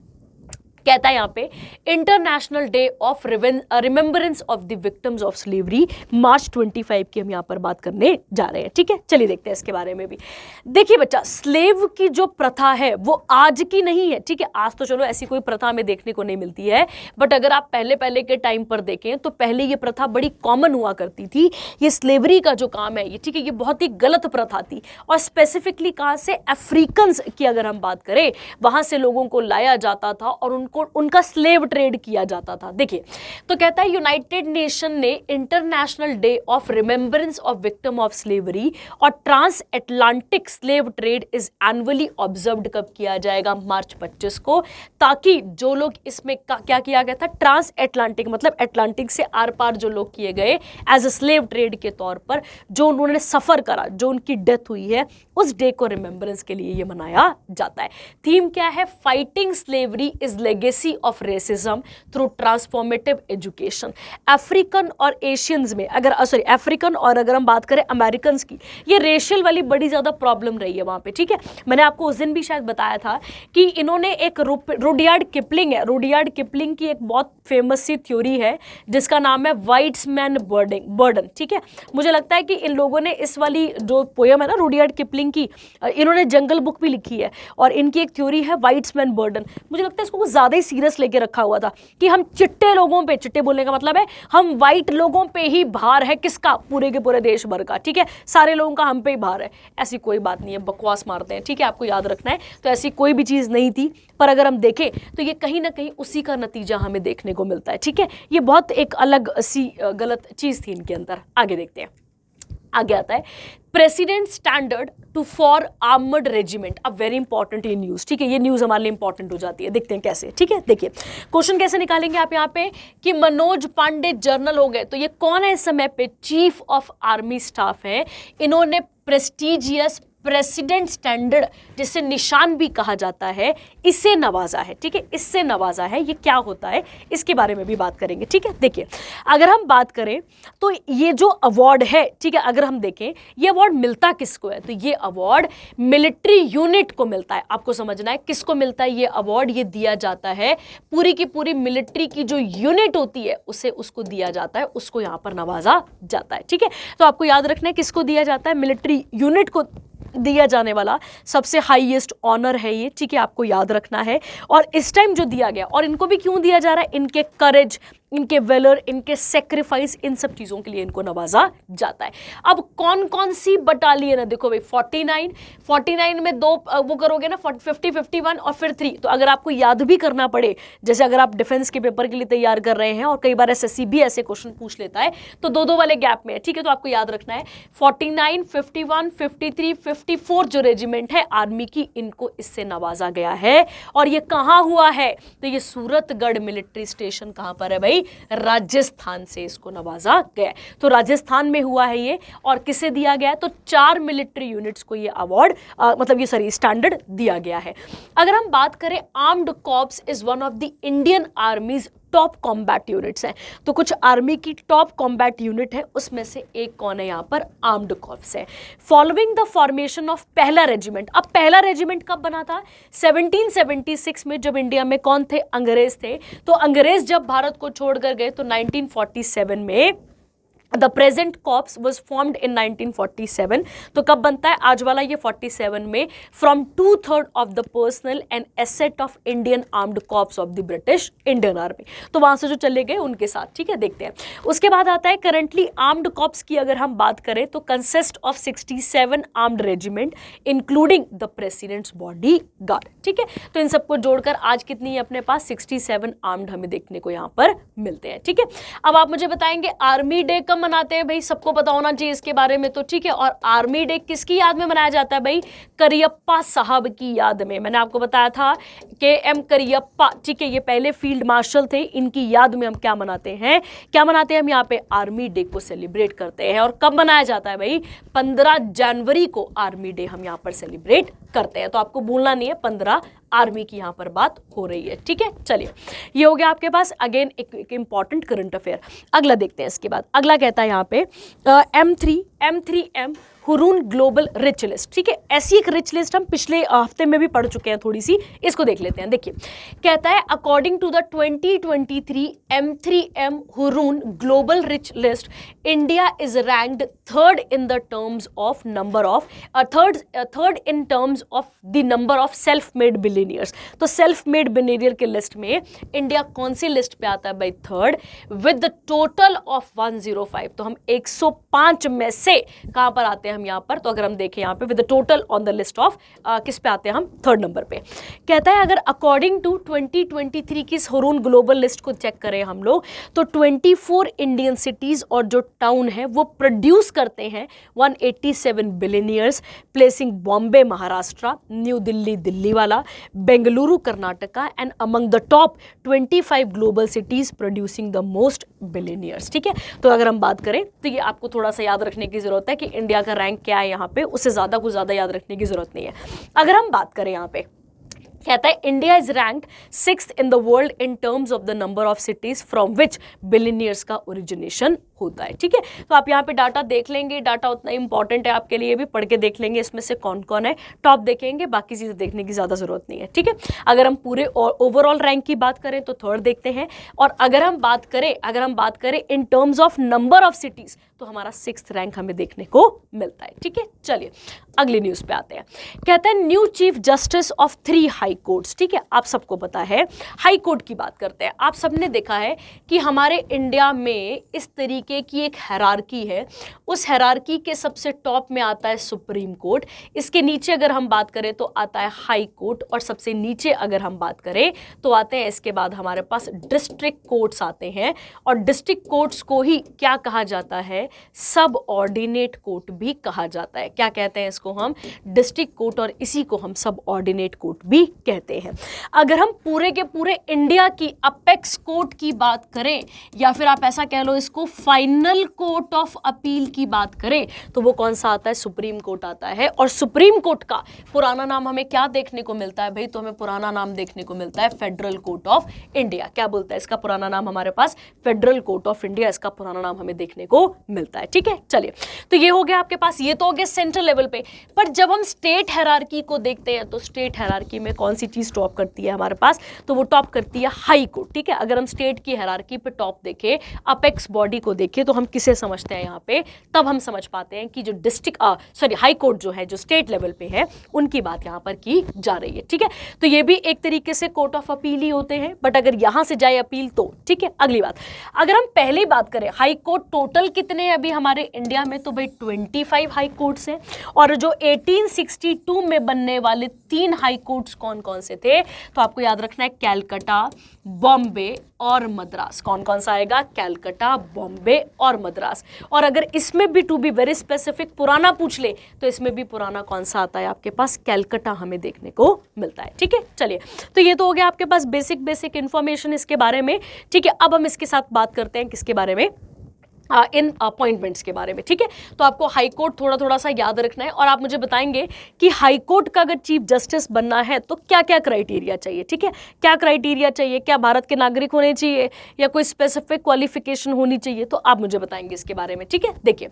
कहता है यहाँ पे international day of remembrance of the victims of slavery, March 25 की हम यहाँ पर बात करने जा रहे हैं। ठीक है, चलिए देखते हैं इसके बारे में भी। देखिए बच्चा, स्लेव की जो प्रथा है वो आज की नहीं है। ठीक है, आज तो चलो ऐसी कोई प्रथा हमें देखने को नहीं मिलती है, बट अगर आप पहले पहले के टाइम पर देखें तो पहले ये प्रथा बड़ी कॉमन हुआ करती थी। ये स्लेवरी का जो काम है ये, ठीक है, ये बहुत ही गलत प्रथा थी। और स्पेसिफिकली कहाँ से, अफ्रीकन्स की अगर हम बात करें, वहाँ से लोगों को लाया जाता था और उनको उनका स्लेव ट्रेड किया जाता था। देखिए, तो कहता है यूनाइटेड नेशन ने international day of remembrance of victim of slavery और trans Atlantic slave trade is annually observed कब किया जाएगा? मार्च 25 को, ताकि जो लोग इसमें क्या किया गया था, ट्रांस एटलांटिक मतलब एटलांटिक से आर पार जो लोग किए गए एज अ स्लेव ट्रेड के तौर पर, जो उन्होंने सफर करा, जो उनकी डेथ हुई है, उस डे को रिमेम्बरेंस के लिए ये मनाया जाता है। थीम क्या है? Fighting slavery is legacy of racism through transformative education. African और एशियंस में अफ्रीकन और अगर हम बात करें अमेरिकन की, ये रेशियल वाली बड़ी ज्यादा प्रॉब्लम रही है वहां पे। ठीक है, मैंने आपको उस दिन भी शायद बताया था कि इन्होंने एक रुडयार्ड किपलिंग की एक बहुत फेमस सी थ्योरी है जिसका नाम है व्हाइट्समैन बर्डन। ठीक है, मुझे लगता है कि इन लोगों ने इस वाली जो पोयम है ना रुडयार्ड किपलिंग की, इन्होंने जंगल बुक भी लिखी है और इनकी एक थ्योरी है व्हाइट्समैन बर्डन। मुझे लगता है इसको कुछ ज्यादा ही सीरियस लेके रखा हुआ था कि हम चिट्टे लोगों पे, चिट्टे बोलने का मतलब है हम व्हाइट लोगों पे ही भार है, किसका? पूरे के पूरे देश भर का। ठीक है, सारे लोगों का हम पे ही भार है। ऐसी कोई बात नहीं है, बकवास मारते हैं। ठीक है, आपको याद रखना है। तो ऐसी कोई भी चीज नहीं थी, पर अगर हम देखें तो ये कहीं ना कहीं उसी का नतीजा हमें देखने को मिलता है। ठीक है, ये बहुत एक अलग सी गलत चीज थी इनके अंदर। आगे देखते हैं, आगे आता है president standard to for armoured regiment. अब वेरी इंपॉर्टेंट ये न्यूज। ठीक है, ये न्यूज हमारे लिए इंपॉर्टेंट हो जाती है। देखते हैं कैसे। ठीक है, देखिए क्वेश्चन कैसे निकालेंगे आप यहाँ पे कि मनोज पांडे जनरल हो गए, तो ये कौन है इस समय पे? चीफ ऑफ आर्मी स्टाफ है। इन्होंने प्रेस्टिजियस प्रेसिडेंट स्टैंडर्ड, जिसे निशान भी कहा जाता है, इससे नवाजा है। ठीक है, इससे नवाजा है। ये क्या होता है इसके बारे में भी बात करेंगे। ठीक है, देखिए अगर हम बात करें तो ये जो अवार्ड है, ठीक है, अगर हम देखें ये अवार्ड मिलता किसको है, तो ये अवार्ड मिलिट्री यूनिट को मिलता है। आपको समझना है किसको मिलता है ये अवार्ड। ये दिया जाता है पूरी की पूरी मिलिट्री की जो यूनिट होती है उसे, उसको दिया जाता है, उसको यहाँ पर नवाजा जाता है। ठीक है, तो आपको याद रखना है किसको दिया जाता है, मिलिट्री यूनिट को दिया जाने वाला सबसे हाईएस्ट ऑनर है ये। ठीक है, आपको याद रखना है। और इस टाइम जो दिया गया, और इनको भी क्यों दिया जा रहा है, इनके करेज, इनके वेलर, इनके सेक्रीफाइस, इन सब चीजों के लिए इनको नवाजा जाता है। अब कौन कौन सी बटालियन है? देखो भाई 49 में दो वो करोगे ना, 50, 51 और फिर 3। तो अगर आपको याद भी करना पड़े, जैसे अगर आप डिफेंस के पेपर के लिए तैयार कर रहे हैं और कई बार एसएससी भी ऐसे क्वेश्चन पूछ लेता है, तो दो वाले गैप में है। ठीक है, तो आपको याद रखना है 49, 51, 53, 54 जो रेजिमेंट है आर्मी की, इनको इससे नवाजा गया है। और ये कहां हुआ है? तो ये सूरतगढ़ मिलिट्री स्टेशन कहां पर है भाई? राजस्थान से इसको नवाजा गया। तो राजस्थान में हुआ है ये। और किसे दिया गया है? तो 4 मिलिट्री यूनिट्स को ये अवार्ड स्टैंडर्ड दिया गया है। अगर हम बात करें, armed corps is one of the Indian आर्मीज top combat units हैं। तो कुछ आर्मी की टॉप कॉम्बैट यूनिट है, उसमें से एक कौन है यहाँ पर? आर्म्ड कॉर्प्स है। फॉलोइंग द फॉर्मेशन ऑफ पहला रेजिमेंट। अब पहला रेजिमेंट कब बना था? 1776 में, जब इंडिया में कौन थे? अंग्रेज थे। तो अंग्रेज जब भारत को छोड़कर गए तो 1947 में the present corps was formed in 1947। तो कब बनता है? आज वाला ये 47 में। From 2/3 of the personal and asset of Indian armed corps of the British Indian army. तो वहां से जो चले गए उनके साथ। ठीक है, देखते हैं। उसके बाद आता है करंटली आर्म्ड कॉर्प्स की अगर हम बात करें तो consist of 67 armed regiment including the president's bodyguard. ठीक है, तो इन सबको जोड़कर आज कितनी है अपने पास? 67 आर्म्ड हमें देखने को यहाँ पर मिलते हैं। ठीक है, अब आप मुझे बताएंगे आर्मी डे कब मनाते हैं? भाई सबको पता होना चाहिए इसके बारे में। तो ठीक है, और आर्मी डे किसकी याद में मनाया जाता है भाई? करियप्पा साहब की याद में। मैंने आपको बताया था KM करियप्पा। ठीक है, ये पहले फील्ड मार्शल थे, इनकी याद में हम क्या मनाते हैं? क्या मनाते हैं हम यहाँ पे? आर्मी डे को सेलिब्रेट करते हैं। और कब मनाया जाता है भाई? 15 जनवरी को आर्मी डे हम यहाँ पर सेलिब्रेट करते हैं। तो आपको भूलना नहीं है, 15 आर्मी की यहाँ पर बात हो रही है। ठीक है, चलिए ये हो गया आपके पास अगेन एक इंपॉर्टेंट करंट अफेयर। अगला देखते हैं इसके बाद। अगला कहता है यहाँ पे M3M Hurun global rich list. ठीक है, ऐसी एक रिच लिस्ट हम पिछले हफ्ते में भी पढ़ चुके हैं थोड़ी सी, इसको देख लेते हैं। देखिए कहता है according to the 2023 M3M Hurun global rich list, India is ranked third in the terms of number of third in terms of the number of self made billionaires. तो सेल्फ मेड बिलियनियर के list में India कौन सी list पे आता है भाई? Third, with the total of 105। तो हम 105 में से कहां पर आते हैं? हैं हम यहाँ पर, तो अगर हम देखें यहाँ पे with total on the list of, किस पे आते हैं हम, 3rd नंबर पे। कहता है अगर अकॉर्डिंग टू 2023 की हरून ग्लोबल लिस्ट को चेक करें हम लोग, तो 24 इंडियन सिटीज और जो टाउन है वो प्रोड्यूस करते हैं 187 billionaires, placing Bombay Maharashtra, new Delhi Delhi वाला, Bengaluru Karnataka and among the top 25 global cities producing the most billionaires. ठीक है, तो अगर हम बात करें तो ये आपको थोड़ा सा याद रखने की जरूरत है कि इंडिया का रैंक क्या है यहाँ पे, उससे ज्यादा कुछ ज्यादा याद रखने की जरूरत नहीं है। अगर हम बात करें यहाँ पे, कहता है India is ranked 6th in the world in terms of the number of cities from which billionaires का ओरिजिनेशन होता है। ठीक है, तो आप यहाँ पे डाटा देख लेंगे, डाटा उतना इंपॉर्टेंट है आपके लिए, भी पढ़ के देख लेंगे इसमें से कौन कौन है, टॉप देखेंगे, बाकी चीजें देखने की ज्यादा जरूरत नहीं है। ठीक है, अगर हम पूरे ओवरऑल रैंक की बात करें तो 3rd देखते हैं, और अगर हम बात करें इन terms of number of cities तो हमारा 6th रैंक हमें देखने को मिलता है। ठीक है, चलिए अगली न्यूज पे आते हैं। कहता है new chief justice of 3 high courts. ठीक है, आप सबको पता है हाई कोर्ट की बात करते हैं। आप सबने देखा है कि हमारे इंडिया में इस तरीके की एक हायरार्की है, उस हायरार्की के सबसे टॉप में आता है सुप्रीम कोर्ट, इसके नीचे अगर हम बात करें तो आता है हाई कोर्ट, और सबसे नीचे अगर हम बात करें तो आते हैं इसके बाद हमारे पास डिस्ट्रिक्ट कोर्ट्स आते हैं, और डिस्ट्रिक्ट कोर्ट्स को ही क्या कहा जाता है, सब ऑर्डिनेट कोर्ट भी कहा जाता है। क्या कहते हैं इसको हम, डिस्ट्रिक्ट कोर्ट, और इसी को हम सब ऑर्डिनेट कोर्ट भी कहते हैं। अगर हम पूरे के पूरे इंडिया की अपेक्स कोर्ट की बात करें, या फिर आप ऐसा कह लो इसको फाइनल कोर्ट ऑफ अपील की बात करें, तो वो कौन सा आता है, सुप्रीम कोर्ट आता है। और सुप्रीम कोर्ट का पुराना नाम हमें क्या देखने को मिलता है भाई, तो हमें पुराना नाम देखने को मिलता है फेडरल कोर्ट ऑफ इंडिया। क्या बोलता है इसका पुराना नाम हमारे पास, फेडरल कोर्ट ऑफ इंडिया, इसका पुराना नाम हमें देखने को मिलता है। ठीक है, चलिए तो ये हो गया आपके पास, ये तो हो गया सेंट्रल लेवल पे। पर जब हम स्टेट हायरार्की को देखते हैं तो स्टेट हायरार्की में कौन सी चीज टॉप करती है हमारे पास, तो वो टॉप करती है हाई कोर्ट। ठीक है, अगर हम स्टेट की हायरार्की पे टॉप देखें, अपेक्स बॉडी को देखें, तो हम किसे समझते हैं यहाँ पे, तब हम समझ पाते हैं कि जो हाई कोर्ट जो है, जो स्टेट लेवल पे है, उनकी बात यहाँ पर की जा रही है। ठीक है, तो ये भी एक तरीके से कोर्ट ऑफ अपील ही होते हैं, बट अगर यहां से जाए अपील तो ठीक है। अगली बात, अगर हम पहली बात करें हाई कोर्ट टोटल कितने हैं अभी हमारे इंडिया में, तो भाई 25 हाई कोर्ट्स हैं, और जो 1862 में बनने वाले 3 हाई कोर्ट्स कौन कौन से थे, तो आपको याद रखना है कैलकाटा, बॉम्बे और मद्रास। कौन कौन सा आएगा, कैलकाटा, बॉम्बे और मद्रास। और अगर इसमें भी टू बी वेरी स्पेसिफिक पुराना पूछ ले, तो इसमें भी पुराना कौन सा आता है आपके पास, कैलकाटा हमें देखने को मिलता है। ठीक है, चलिए तो ये तो हो गया आपके पास बेसिक इंफॉर्मेशन इसके बारे में। ठीक है, अब हम इसके साथ बात करते हैं किसके बारे में, इन अपॉइंटमेंट्स के बारे में। ठीक है, तो आपको हाई कोर्ट थोड़ा सा याद रखना है, और आप मुझे बताएंगे कि हाई कोर्ट का अगर चीफ जस्टिस बनना है तो क्या क्या क्राइटेरिया चाहिए। ठीक है, क्या क्राइटेरिया चाहिए, क्या भारत के नागरिक होने चाहिए या कोई स्पेसिफिक क्वालिफिकेशन होनी चाहिए, तो आप मुझे बताएंगे इसके बारे में। ठीक है, देखिए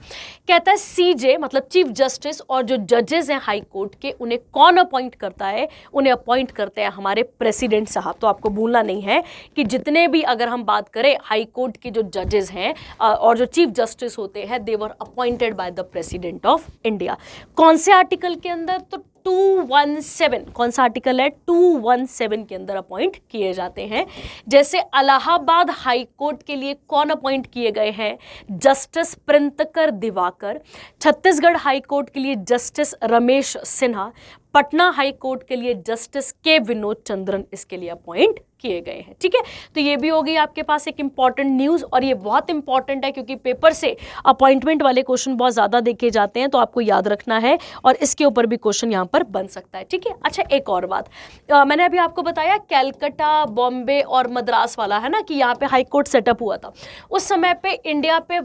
कहता है सीजे मतलब चीफ जस्टिस और जो जजेस हैं हाई कोर्ट के, उन्हें कौन अपॉइंट करता है, उन्हें अपॉइंट करते हैं हमारे प्रेसिडेंट साहब। तो आपको भूलना नहीं है कि जितने भी अगर हम बात करें हाई कोर्ट के जो जजेस हैं और जो चीफ जस्टिस होते हैं, they were appointed by the president of India. कौन से आर्टिकल के अंदर, तो 217, कौन सा आर्टिकल है, 217 के अंदर अपॉइंट किए जाते हैं। जैसे इलाहाबाद हाई कोर्ट के लिए कौन अपॉइंट किए गए हैं, justice Pritinker Diwaker. Chhattisgarh high court के लिए justice Ramesh Sinha. Patna high court के लिए जस्टिस के विनोद चंद्रन इसके लिए अपॉइंट किए गए हैं। ठीक है, तो ये भी हो गई आपके पास एक इंपॉर्टेंट न्यूज़, और ये बहुत इंपॉर्टेंट है क्योंकि पेपर से अपॉइंटमेंट वाले क्वेश्चन बहुत ज़्यादा देखे जाते हैं, तो आपको याद रखना है, और इसके ऊपर भी क्वेश्चन यहाँ पर बन सकता है। ठीक है, अच्छा एक और बात, मैंने अभी आपको बताया कैलकाटा, बॉम्बे और मद्रास वाला है ना, कि यहाँ पे हाई कोर्ट सेटअप हुआ था। उस समय पे इंडिया पे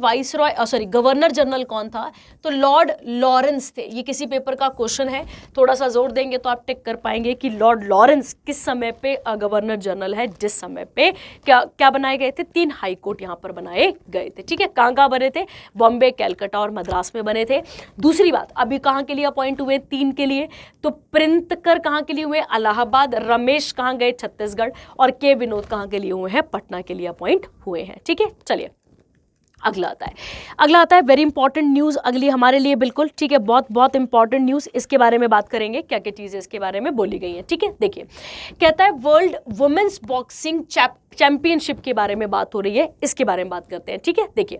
गवर्नर जनरल कौन था, तो लॉर्ड लॉरेंस थे। ये किसी पेपर का क्वेश्चन है, थोड़ा सा जोर देंगे तो आप टिक कर पाएंगे कि लॉर्ड लॉरेंस किस समय पे गवर्नर जनरल है, जिस समय पे क्या बनाए गए थे, 3 हाई कोर्ट यहाँ पर बनाए गए थे। ठीक है, कहाँ बने थे, बॉम्बे, कैलकाटा और मद्रास में बने थे। दूसरी बात, अभी कहाँ के लिए अपॉइंट हुए, 3 के लिए, तो प्रिंतकर कहाँ के लिए हुए, इलाहाबाद, रमेश कहाँ गए, छत्तीसगढ़, और के विनोद कहाँ के लिए हुए हैं, पटना के लिए अपॉइंट हुए हैं। ठीक है, चलिए अगला आता है वेरी इंपॉर्टेंट न्यूज़ अगली हमारे लिए, बिल्कुल ठीक है, बहुत बहुत इंपॉर्टेंट न्यूज़। इसके बारे में बात करेंगे, क्या क्या चीज़ें इसके बारे में बोली गई हैं, ठीक है। देखिए, कहता है वर्ल्ड वुमेन्स बॉक्सिंग चैंपियनशिप के बारे में बात हो रही है, इसके बारे में बात करते हैं, ठीक है। देखिए,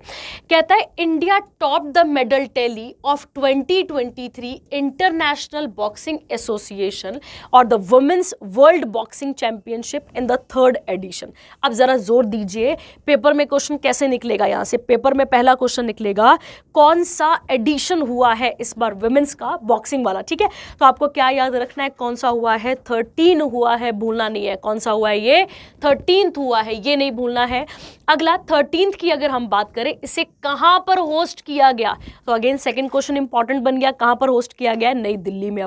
कहता है India top the medal tally of 2023 international boxing association और the women's world boxing championship in the 3rd edition. अब जरा जोर दीजिए, पेपर में क्वेश्चन कैसे निकलेगा, यहां से पेपर में पहला क्वेश्चन निकलेगा कौन सा एडिशन हुआ है इस बार वुमेन्स का बॉक्सिंग वाला, ठीक है। तो आपको क्या याद रखना है, कौन सा हुआ है, 13 हुआ है, भूलना नहीं है, कौन सा हुआ है, ये 13th हुआ है, ये नहीं भूलना है। अगला 13th की अगर हम बात करें, इसे कहां पर होस्ट किया गया, तो अगेन सेकंड क्वेश्चन इंपॉर्टेंट बन गया, कहां पर होस्ट किया गया है, नई दिल्ली में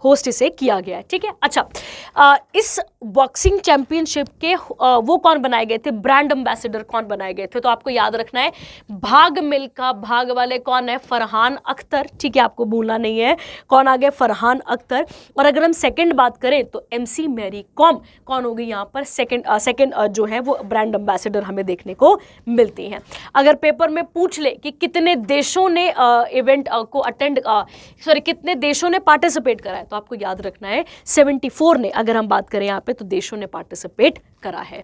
होस्ट इसे किया गया है, ठीक है। अच्छा, इस बॉक्सिंग चैंपियनशिप के वो कौन बनाए गए थे, ब्रांड एम्बेसडर कौन बनाए गए थे, तो आपको याद रखना है भाग मिल्खा, भाग वाले कौन है, फरहान अख्तर, ठीक है, आपको भूलना नहीं है, कौन आ गए, फरहान अख्तर। और अगर हम सेकंड बात करें तो MC मैरी कॉम कौन होगी यहाँ पर, सेकंड जो है वो ब्रांड एम्बेसडर हमें देखने को मिलती हैं। अगर पेपर में पूछ ले कि कितने देशों ने इवेंट को अटेंड कितने देशों ने पार्टिसिपेट करा है, तो आपको याद रखना है 74 ने, अगर हम बात करें यहाँ पे तो देशों ने पार्टिसिपेट करा है।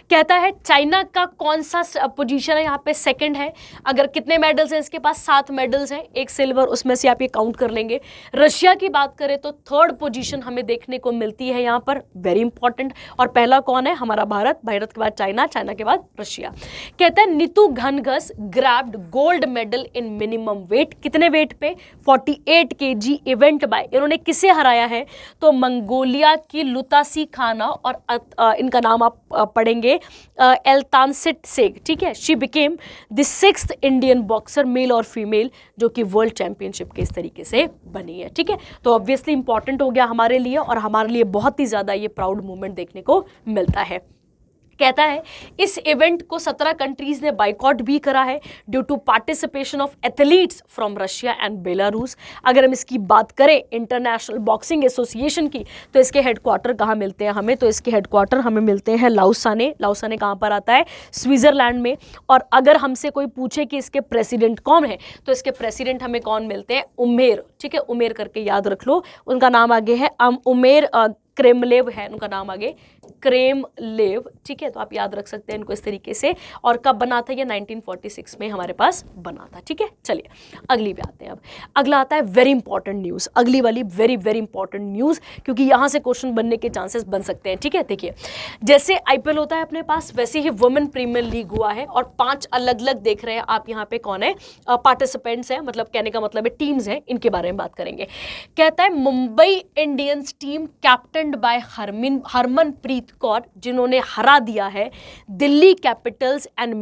कहता है चाइना का कौन सा पोजीशन है यहाँ पे, सेकंड है। अगर कितने मेडल्स हैं इसके पास, 7 मेडल्स हैं, 1 सिल्वर, उसमें से आप ये काउंट कर लेंगे। रशिया की बात करें तो 3rd पोजीशन हमें देखने को मिलती है यहाँ पर, वेरी इंपॉर्टेंट। और पहला कौन है, हमारा भारत, भारत के बाद चाइना, चाइना के बाद रशिया। कहता है Nitu Ghanghas grabbed gold medal in minimum weight, कितने वेट पे, 48 kg इवेंट बाय, इन्होंने किसे हराया है, तो मंगोलिया की लुतासी खाना, और इनका नाम आप पढ़ेंगे एल्तानसिट सेग, ठीक है। She became the 6th Indian boxer male और फीमेल जो कि वर्ल्ड चैंपियनशिप के इस तरीके से बनी है, ठीक है। तो ऑब्वियसली इंपॉर्टेंट हो गया हमारे लिए, और हमारे लिए बहुत ही ज्यादा ये प्राउड मोमेंट देखने को मिलता है। कहता है इस इवेंट को 17 कंट्रीज ने बाइकॉट भी करा है due to participation of athletes from Russia and Belarus. अगर हम इसकी बात करें इंटरनेशनल बॉक्सिंग एसोसिएशन की, तो इसके हेडक्वार्टर कहाँ मिलते हैं हमें, तो इसके हेडक्वार्टर हमें मिलते हैं लाउसाने। लाउसाने कहाँ पर आता है, स्विट्जरलैंड में। और अगर हमसे कोई पूछे कि इसके प्रेसिडेंट कौन है, तो इसके प्रेसिडेंट हमें कौन मिलते हैं, उमेर, ठीक है, उमेर करके याद रख लो, उनका नाम आगे है उमेर क्रेमलेव है, उनका नाम आगे क्रेमलेव, ठीक है। तो आप याद रख सकते हैं इनको इस तरीके से। और कब बना था ये, 1946 में हमारे पास बना था, ठीक है। चलिए अगली पे आते हैं। अब अगला आता है वेरी इंपॉर्टेंट न्यूज़, अगली वाली वेरी वेरी इंपॉर्टेंट न्यूज़, क्योंकि यहाँ से क्वेश्चन बनने के चांसेस बन सकते हैं, ठीक है। देखिए, जैसे IPL होता है अपने पास, वैसे ही वुमेन प्रीमियर लीग हुआ है, और 5 अलग अलग देख रहे हैं आप यहाँ पे कौन है, पार्टिसिपेंट्स हैं, मतलब कहने का मतलब है टीम्स हैं, इनके बारे में बात करेंगे। कहता है Mumbai Indians team captain by Harmanpreet Kaur, जिन्होंने हरा दिया है दिल्ली कैपिटल्स एंड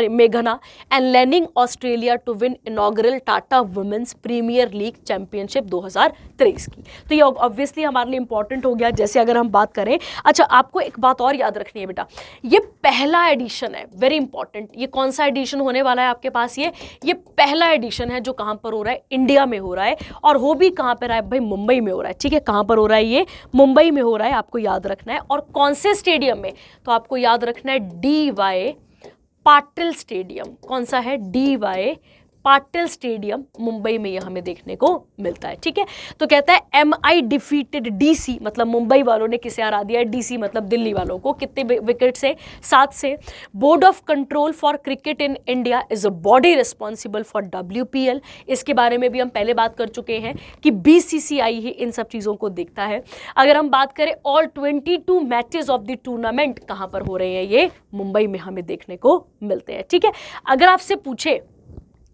मेघना and Lanning Australia to win inaugural Tata women's premier league championship 2023 की। तो ये ऑब्वियसली हमारे लिए इंपॉर्टेंट हो गया। जैसे अगर हम बात करें, अच्छा आपको एक बात और याद रखनी है बेटा, ये पहला एडिशन है, वेरी इंपॉर्टेंट। ये कौन सा एडिशन होने वाला है आपके पास, ये पहला एडिशन है जो कहां पर हो रहा है, इंडिया में हो रहा है। और हो भी कहां पर रहा है भाई, मुंबई में हो रहा है, ठीक है। कहां पर हो रहा है, ये मुंबई में हो रहा है, आपको याद रखना है। और कौन से स्टेडियम में, तो आपको याद रखना है DY पाटिल स्टेडियम। कौन सा है, DY पाटिल स्टेडियम, मुंबई में यह हमें देखने को मिलता है, ठीक है। तो कहता है MI डिफीटेड DC, मतलब मुंबई वालों ने किसे हरा दिया है, DC मतलब दिल्ली वालों को, कितने विकेट से, 7 से। Board of control for cricket in India is a body responsible for WPL, इसके बारे में भी हम पहले बात कर चुके हैं कि BCCI ही इन सब चीज़ों को देखता है। अगर हम बात करें all 22 matches of the tournament कहाँ पर हो रहे हैं, ये मुंबई में हमें देखने को मिलते हैं, ठीक है। अगर आपसे पूछे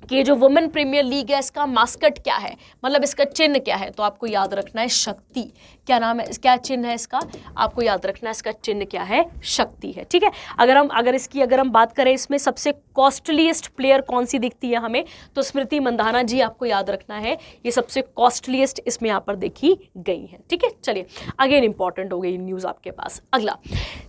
कि ये जो वुमेन प्रीमियर लीग है इसका मास्कट क्या है, मतलब इसका चिन्ह क्या है, तो आपको याद रखना है शक्ति। क्या नाम है, क्या चिन्ह है इसका, आपको याद रखना है इसका चिन्ह क्या है, शक्ति है, ठीक है। अगर हम बात करें, इसमें सबसे कॉस्टलीस्ट प्लेयर कौन सी दिखती है हमें, तो स्मृति मंधाना जी, आपको याद रखना है ये सबसे कॉस्टलीस्ट इसमें यहाँ पर देखी गई है, ठीक है। चलिए अगेन इंपॉर्टेंट हो गई न्यूज़ आपके पास। अगला,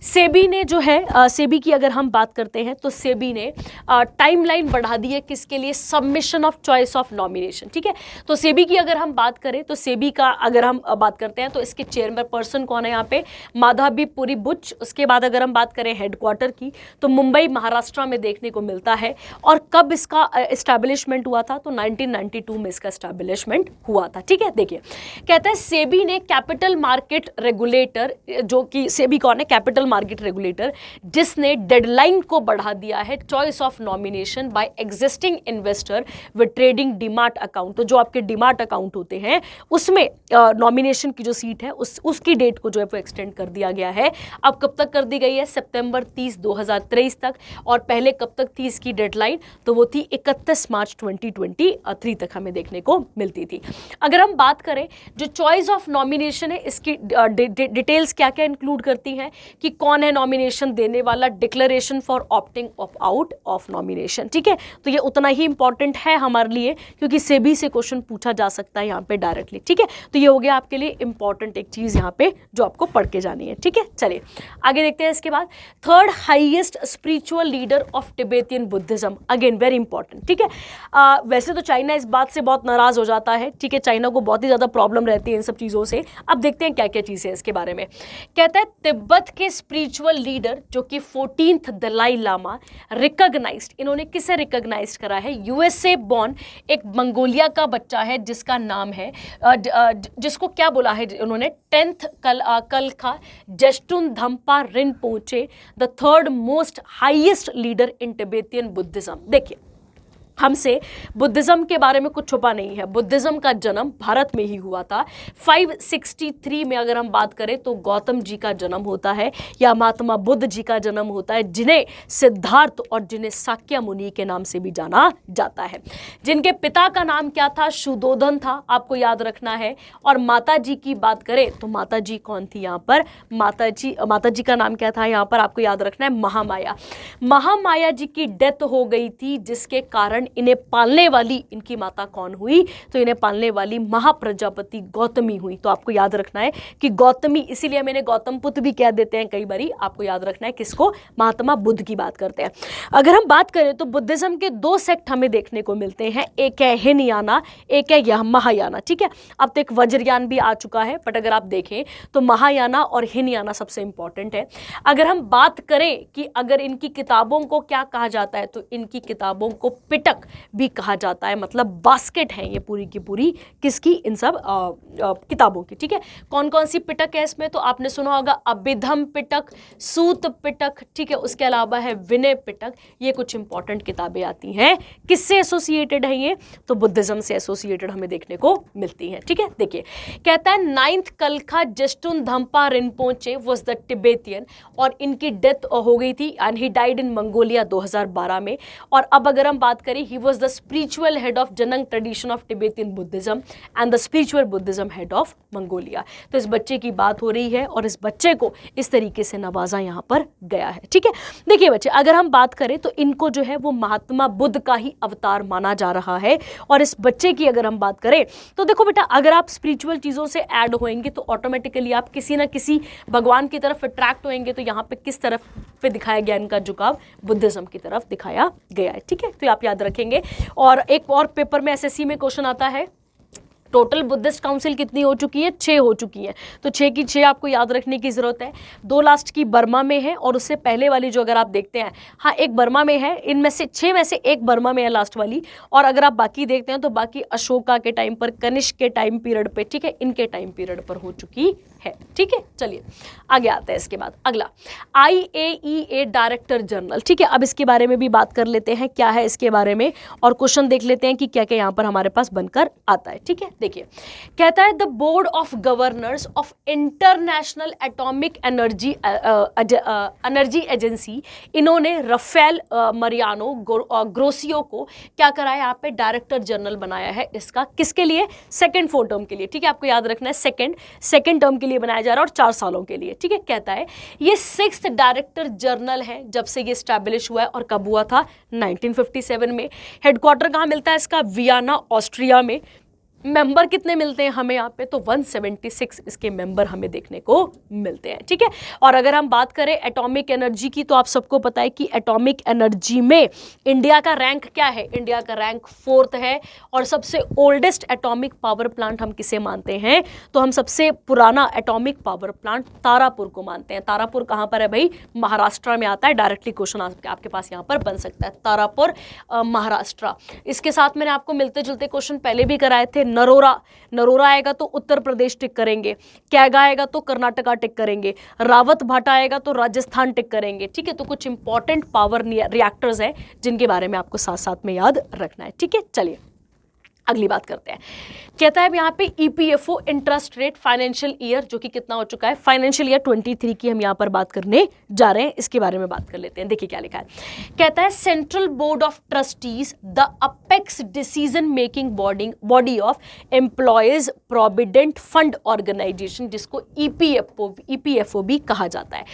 सेबी ने जो है, सेबी की अगर हम बात करते हैं तो सेबी ने टाइमलाइन बढ़ा दी है किसके लिए, submission of choice of nomination, ठीक है। तो सेबी की अगर हम बात करें तो सेबी का अगर हम बात करते हैं तो इसके चेयरपर्सन कौन है यहाँ पे, माधवीपुरी बुच। उसके बाद अगर हम बात करें हेडक्वार्टर की तो मुंबई महाराष्ट्र में देखने को मिलता है। और कब इसका एस्टैब्लिशमेंट हुआ था, तो 1992 में इसका एस्टैब्लिशमेंट हुआ था, ठीक है। देखिए कहता है सेबी ने कैपिटल मार्केट रेगुलेटर, जो कि सेबी कौन है, कैपिटल मार्केट रेगुलेटर, जिसने डेडलाइन को बढ़ा दिया है choice of nomination by existing investor with trading demat account. तो जो आपके डीमार्ट अकाउंट होते हैं उसमें नॉमिनेशन की जो सीट है उसकी डेट को जो है वो एक्सटेंड कर दिया गया है। अब कब तक कर दी गई है, सितंबर 30, 2023 तक। और पहले कब तक थी इसकी डेडलाइन, तो वो थी 31 मार्च 2023 तक हमें देखने को मिलती थी। अगर हम बात करें जो चॉइस ऑफ नॉमिनेशन है इसकी डिटेल्स क्या क्या इंक्लूड करती हैं कि कौन है नॉमिनेशन देने वाला, declaration for opting of out of nomination, ठीक है। तो ये उतना ही इंपॉर्टेंट है हमारे लिए क्योंकि सेबी से क्वेश्चन पूछा जा सकता है यहाँ पे डायरेक्टली, ठीक है। तो ये हो गया आपके लिए इंपॉर्टेंट एक चीज यहाँ पे जो आपको पढ़ के जानी है, ठीक है। चलिए आगे देखते हैं। इसके बाद third highest spiritual leader of Tibetan Buddhism, again very important, ठीक है। वैसे तो चाइना इस बात से बहुत नाराज हो जाता है, ठीक है, चाइना को बहुत ही ज्यादा प्रॉब्लम रहती है इन सब चीजों से। अब देखते हैं क्या क्या चीजें इसके बारे में। कहता है तिब्बत के स्पिरिचुअल लीडर जो कि 14th दलाई लामा रिकॉग्नाइज्ड, इन्होंने किसे रिकॉग्नाइज करा है, यूएसए बॉर्न एक मंगोलिया का बच्चा है जिसका नाम है जिसको क्या बोला है उन्होंने, 10th कलखा Jetsun Dhampa Rinpoche, the third most highest leader in Tibetan Buddhism. देखिए हमसे बुद्धिज्म के बारे में कुछ छुपा नहीं है, बुद्धिज्म का जन्म भारत में ही हुआ था। 563 में अगर हम बात करें तो गौतम जी का जन्म होता है या महात्मा बुद्ध जी का जन्म होता है, जिन्हें सिद्धार्थ और जिन्हें साक्य मुनि के नाम से भी जाना जाता है। जिनके पिता का नाम क्या था, शुद्धोधन था, आपको याद रखना है। और माता जी की बात करें तो माता जी कौन थी यहाँ पर, माता जी का नाम क्या था यहाँ पर आपको याद रखना है, महामाया। महामाया जी की डेथ हो गई थी जिसके कारण इन्हें पालने वाली इनकी माता कौन हुई, तो इन्हें पालने वाली महाप्रजापति गौतमी हुई। तो आपको याद रखना है कि गौतमी, इसीलिए मैंने गौतम पुत्र भी कह देते हैं कई बारी, आपको याद रखना है किसको, महात्मा बुद्ध की बात करते हैं। अगर हम बात करें तो बुद्धिज्म के दो सेक्ट हमें देखने को मिलते हैं, एक है हिनयाना, एक है यह महायाना, ठीक है। अब तो एक वज्रयान भी आ चुका है, बट अगर आप देखें तो महायाना और हिनयाना सबसे इंपॉर्टेंट है। अगर हम बात करें कि अगर इनकी किताबों को क्या कहा जाता है, तो इनकी किताबों को पिटक भी कहा जाता है, मतलब बास्केट है ये पूरी की पूरी किसकी, इन सब किताबों की, ठीक है। कौन कौन सी पिटक है इसमें, तो आपने सुना होगा अभिधम पिटक, सूत पिटक, ठीक है। उसके अलावा है विनय पिटक। ये कुछ इंपॉर्टेंट किताबें आती हैं, किससे एसोसिएटेड है ये, तो बुद्धिज्म से एसोसिएटेड हमें देखने को मिलती है, ठीक है। देखिए कहता है 9th कलखा Jetsun Dhampa Rinpoche was the Tibetan, और इनकी डेथ हो गई थी and he died in Mongolia 2012 में। और अब अगर हम बात करें, he was the spiritual head of Janang tradition of Tibetan Buddhism and the spiritual Buddhism head of Mongolia। तो इस बच्चे की बात हो रही है और इस बच्चे को इस तरीके से नवाजा यहाँ पर गया है, ठीक है। देखिए बच्चे अगर हम बात करें तो इनको जो है वो महात्मा बुद्ध का ही अवतार माना जा रहा है। और इस बच्चे की अगर हम बात करें तो देखो बेटा, अगर आप स्पिरिचुअल चीज़ों से ऐड होएंगे तो ऑटोमेटिकली आप किसी ना किसी भगवान की तरफ अट्रैक्ट होएंगे। तो यहाँ पे किस तरफ पे दिखाया गया इनका झुकाव, बुद्धिज्म की तरफ दिखाया गया है, ठीक है। तो आप याद रखेंगे। और एक और पेपर में एसएससी में क्वेश्चन आता है, टोटल बुद्धिस्ट काउंसिल कितनी हो चुकी है, 6 हो चुकी है। तो 6 की 6 आपको याद रखने की जरूरत है। 2 लास्ट की बर्मा में है और उससे पहले वाली जो अगर आप देखते हैं, हाँ एक बर्मा में है, इनमें से 6 में से एक बर्मा में है लास्ट वाली। और अगर आप बाकी देखते हैं तो बाकी अशोका के टाइम पर, कनिष्क के टाइम पीरियड पे, ठीक है, इनके टाइम पीरियड पर हो चुकी है, ठीक है। चलिए आगे आता है। इसके बाद अगला IAEA डायरेक्टर जनरल, ठीक है। अब इसके बारे में भी बात कर लेते हैं क्या है इसके बारे में, और क्वेश्चन देख लेते हैं कि क्या क्या यहाँ पर हमारे पास बनकर आता है, ठीक है। देखिए कहता है the board of governors of international atomic energy agency, इन्होंने राफेल मरियानो ग्रोसियो को क्या कराया, यहाँ पे डायरेक्टर जनरल बनाया है। इसका किसके लिए, सेकंड 4 टर्म के लिए, ठीक है। आपको याद रखना है सेकंड टर्म के लिए बनाया जा रहा है और 4 सालों के लिए, ठीक है। कहता है ये 6th डायरेक्टर जनरल है जब से ये स्टैब्लिश हुआ है। और कब हुआ था, 1957 में। हेडक्वार्टर कहाँ मिलता है इसका, वियना ऑस्ट्रिया में। मेंबर कितने मिलते हैं हमें यहाँ पे, तो 176 इसके मेंबर हमें देखने को मिलते हैं, ठीक है। और अगर हम बात करें एटॉमिक एनर्जी की, तो आप सबको पता है कि एटॉमिक एनर्जी में इंडिया का रैंक क्या है, इंडिया का रैंक 4th है। और सबसे ओल्डेस्ट एटॉमिक पावर प्लांट हम किसे मानते हैं, तो हम सबसे पुराना एटॉमिक पावर प्लांट तारापुर को मानते हैं। तारापुर कहाँ पर है भाई, महाराष्ट्र में आता है। डायरेक्टली क्वेश्चन आपके पास यहाँ पर बन सकता है, तारापुर महाराष्ट्र। इसके साथ मैंने आपको मिलते जुलते क्वेश्चन पहले भी कराए थे। नरोरा आएगा तो उत्तर प्रदेश टिक करेंगे, कैगा आएगा तो कर्नाटका टिक करेंगे, रावत भाटा आएगा तो राजस्थान टिक करेंगे, ठीक है। तो कुछ इंपॉर्टेंट पावर रिएक्टर्स हैं जिनके बारे में आपको साथ साथ में याद रखना है, ठीक है। चलिए अगली बात करते हैं। कहता है यहाँ पे EPFO interest rate financial year, जो कि कितना हो चुका है, फाइनेंशियल ईयर 23 की हम यहाँ पर बात करने जा रहे हैं, इसके बारे में बात कर लेते हैं। देखिए क्या लिखा है, कहता है central board of trustees the apex decision making body of employees provident fund organisation, जिसको ईपीएफओ भी कहा जाता है।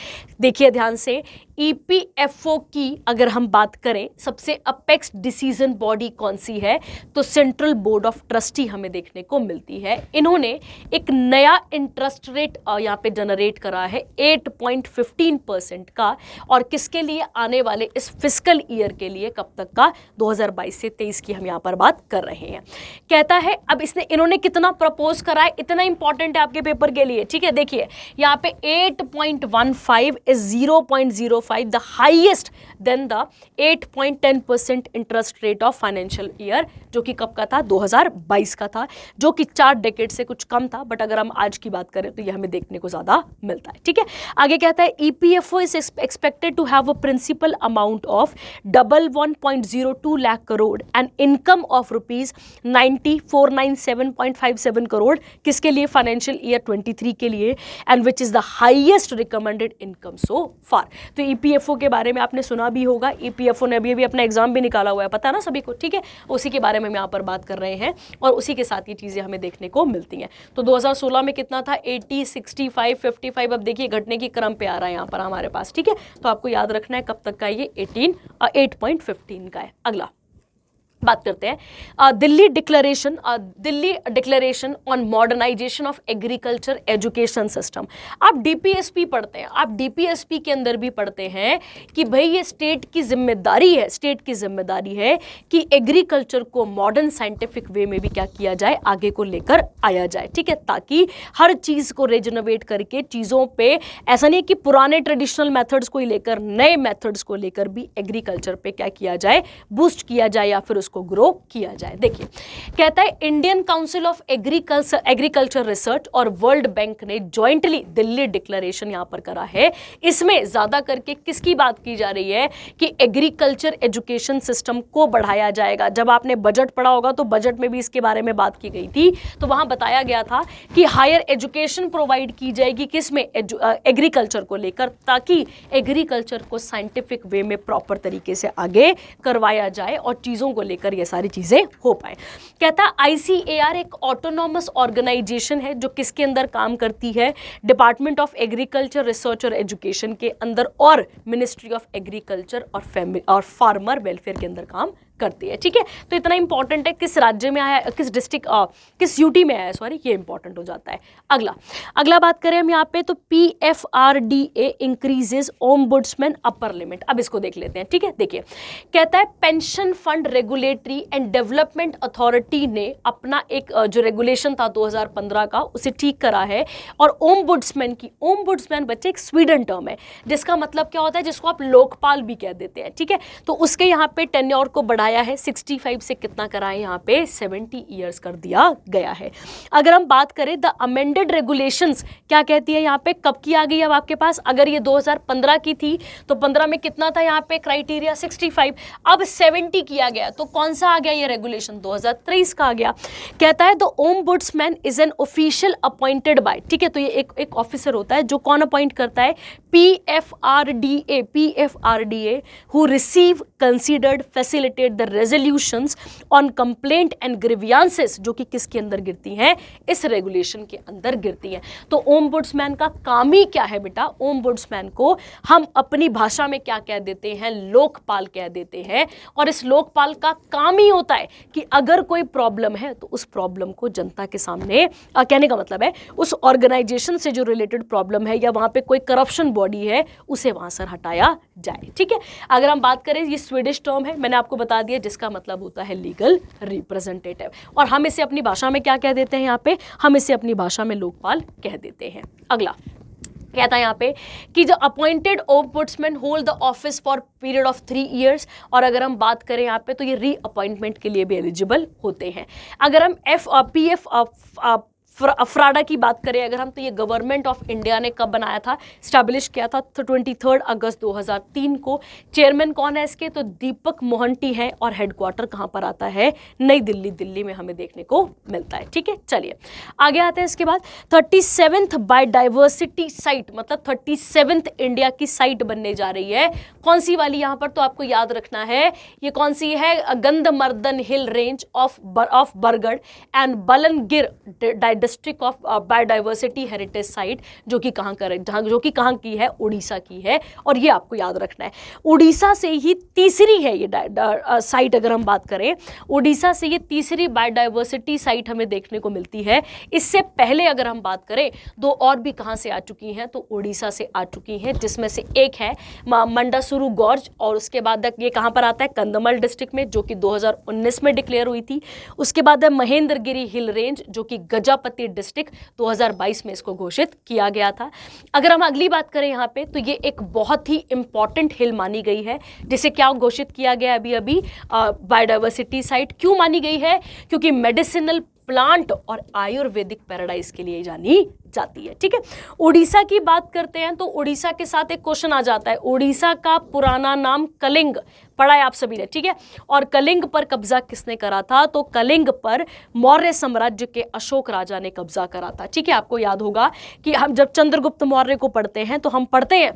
देखिए ध्यान से, ईपीएफओ की अगर हम बात करें सबसे अपेक्स डिसीजन बॉडी कौन सी है, तो सेंट्रल बोर्ड ऑफ ट्रस्टी हमें देखने को मिलती है। इन्होंने एक नया इंटरेस्ट रेट यहाँ पे जनरेट करा है 8.15% का, और किसके लिए, आने वाले इस फिस्कल ईयर के लिए, कब तक का, 2022 से 23 की हम यहाँ पर बात कर रहे हैं। कहता है अब इन्होंने कितना प्रपोज करा है, इतना इंपॉर्टेंट है आपके पेपर के लिए, ठीक है। देखिए यहाँ पे 8.15 is 0.05 the highest than the 8.10% interest rate of financial year, जो कि कब का था, 2022 का था, जो कि 4 डेकेड से कुछ कम था। बट अगर हम आज की बात करें तो ये हमें देखने को ज्यादा मिलता है, ठीक है। आगे कहता है EPFO is expected to have a principal amount of 11.02 lakh crore and income of rupees 9497.57 crore, किसके लिए, फाइनेंशियल ईयर 23 के लिए, and which is the highest recommended income so far. तो ईपीएफओ के बारे में आपने सुना भी होगा, ईपीएफओ ने अभी अपना एग्जाम भी निकाला हुआ है, पता है ना सभी को, ठीक है। उसी के बारे में हम यहाँ पर बात कर रहे हैं और उसी के साथ ये चीजें हमें देखने को मिलती हैं। तो 2016 में कितना था, 80, 65, 55, अब देखिए घटने की क्रम पे आ रहा है यहाँ पर हमारे पास, ठीक है। तो आपको याद रखना है कब तक का ये 8.15 का है। अगला बात करते हैं Delhi declaration on modernisation of agriculture education system. आप डीपीएसपी पढ़ते हैं, आप डीपीएसपी के अंदर भी पढ़ते हैं कि भाई ये स्टेट की जिम्मेदारी है कि एग्रीकल्चर को मॉडर्न साइंटिफिक वे में भी क्या किया जाए, आगे को लेकर आया जाए, ठीक है। ताकि हर चीज को रिजनोवेट करके चीजों पे, ऐसा नहीं कि पुराने ट्रेडिशनल मेथड्स को ही लेकर, नए मेथड्स को लेकर भी एग्रीकल्चर पे क्या किया जाए, बूस्ट किया जाए या फिर को ग्रो किया जाए। देखिए कहता है Indian council of agriculture research और वर्ल्ड बैंक ने जॉइंटली दिल्ली डिक्लेरेशन यहां पर करा है। इसमें ज्यादा करके किसकी बात की जा रही है कि एग्रीकल्चर एजुकेशन सिस्टम को बढ़ाया जाएगा। जब आपने बजट पढ़ा होगा तो बजट में भी इसके बारे में बात की गई थी, तो वहां बताया गया था कि हायर एजुकेशन प्रोवाइड की जाएगी किसमें, एग्रीकल्चर को लेकर, ताकि एग्रीकल्चर को साइंटिफिक वे में प्रॉपर तरीके से आगे करवाया जाए और चीजों को लेकर ये सारी चीजें हो पाए। कहता है आईसीएआर एक ऑटोनॉमस ऑर्गेनाइजेशन है जो किसके अंदर काम करती है, डिपार्टमेंट ऑफ एग्रीकल्चर रिसर्च और एजुकेशन के अंदर और मिनिस्ट्री ऑफ एग्रीकल्चर और फार्मर वेलफेयर के अंदर काम करती है, ठीक है। तो इतना इंपॉर्टेंट है किस राज्य में आया, किस डिस्ट्रिक्ट, किस यूटी में आया, सॉरी, ये इंपॉर्टेंट हो जाता है। अगला बात करें हम यहाँ पे, तो PFRDA increases ombudsman upper limit. अब इसको देख लेते हैं, ठीक है। देखिए कहता है pension fund regulatory and development authority ने अपना एक जो रेगुलेशन था 2015 का, उसे ठीक करा है। और ओम्बुड्समैन बच्चे एक स्वीडन टर्म है जिसका मतलब क्या होता है, जिसको आप लोकपाल भी कह देते हैं, ठीक है। तो उसके यहाँ पे टेन्योर को बढ़ाया है 65 से कितना कराए, यहाँ पे 70 ईयर्स कर दिया गया है। अगर हम बात करें द अमेंडेड रेगुलेशंस क्या कहती है, यहाँ पे कब की आ गई अब आपके पास, अगर ये 2015 की थी तो 15 में कितना था यहाँ पे क्राइटेरिया 65, अब 70 किया गया, तो कौन सा आ गया ये रेगुलेशन, 2023 का आ गया। कहता है the ombudsman is an official appointed by, ठीक है। तो ये एक ऑफिसर होता है जो कौन अपॉइंट करता है, PFRDA who receive considered facilitate the the resolutions on complaint and grievances, जो कि किसके अंदर गिरती हैं, इस रेगुलेशन के अंदर गिरती हैं। तो ओम्बुड्समैन का काम ही क्या है बेटा, ओम्बुड्समैन को हम अपनी भाषा में क्या कह देते हैं, लोकपाल कह देते हैं। और इस लोकपाल का काम ही होता है कि अगर कोई प्रॉब्लम है तो उस प्रॉब्लम को जनता के सामने, कहने का मतलब है उस ऑर्गेनाइजेशन से जो रिलेटेड प्रॉब्लम है या वहां पे कोई करप्शन बॉडी है उसे वहां से हटाया जाए। ठीक है, अगर हम बात करें, ये स्वीडिश टर्म है, मैंने आपको बता दिया, जिसका मतलब होता है लीगल रिप्रेजेंटेटिव, और हम इसे अपनी भाषा में क्या कह देते हैं, यहाँ पे हम इसे अपनी भाषा में लोकपाल कह देते हैं। अगला कहता है यहाँ पे कि जो appointed ombudsman hold the office for period of 3 years, और अगर हम बात करें यहाँ पे तो ये री अपॉइंटमेंट के लिए भी एलिजिबल होते हैं। अगर हम PF अफ्राडा की बात करें अगर हम, तो ये गवर्नमेंट ऑफ इंडिया ने कब बनाया था, स्टैब्लिश किया था 23 अगस्त 2003 को। चेयरमैन कौन है इसके, तो दीपक मोहंती है, और हेडक्वार्टर कहाँ पर आता है, नई दिल्ली, दिल्ली में हमें देखने को मिलता है। ठीक है, चलिए आगे आते हैं। इसके बाद 37th बायोडाइवर्सिटी साइट, मतलब 37th इंडिया की साइट बनने जा रही है। कौन सी वाली यहाँ पर, तो आपको याद रखना है ये कौन सी है, Gandhamardan hill range of Bargarh and Balangir district of biodiversity heritage site, जो कि कहाँ की है, उड़ीसा की है। और ये आपको याद रखना है, उड़ीसा से ही तीसरी है ये साइट। अगर हम बात करें, उड़ीसा से ये तीसरी बायोडाइवर्सिटी साइट हमें देखने को मिलती है। इससे पहले अगर हम बात करें, 2 और भी कहाँ से आ चुकी हैं, तो उड़ीसा से आ चुकी हैं, जिसमें से एक है मंडासुरु गॉर्ज, और उसके बाद ये कहाँ पर आता है, कंधमल डिस्ट्रिक्ट में, जो कि 2019 में डिक्लेयर हुई थी। उसके बाद है महेंद्रगिरी हिल रेंज, जो कि गजापति डिस्ट्रिक्ट 2022 में इसको घोषित किया गया था। अगर हम अगली बात करें यहाँ पे, तो ये एक बहुत ही इंपॉर्टेंट हिल मानी गई है, जिसे क्या घोषित किया गया अभी बायोडाइवर्सिटी साइट। क्यों मानी गई है, क्योंकि मेडिसिनल प्लांट और आयुर्वेदिक पैराडाइज के लिए जानी जाती है। ठीक है, उड़ीसा की बात करते हैं, तो उड़ीसा के साथ एक क्वेश्चन आ जाता है। उड़ीसा का पुराना नाम कलिंग पढ़ा है आप सभी ने, ठीक है, और कलिंग पर कब्जा किसने करा था, तो कलिंग पर मौर्य साम्राज्य के अशोक राजा ने कब्जा करा था। ठीक है, आपको याद होगा कि हम जब चंद्रगुप्त मौर्य को पढ़ते हैं तो हम पढ़ते हैं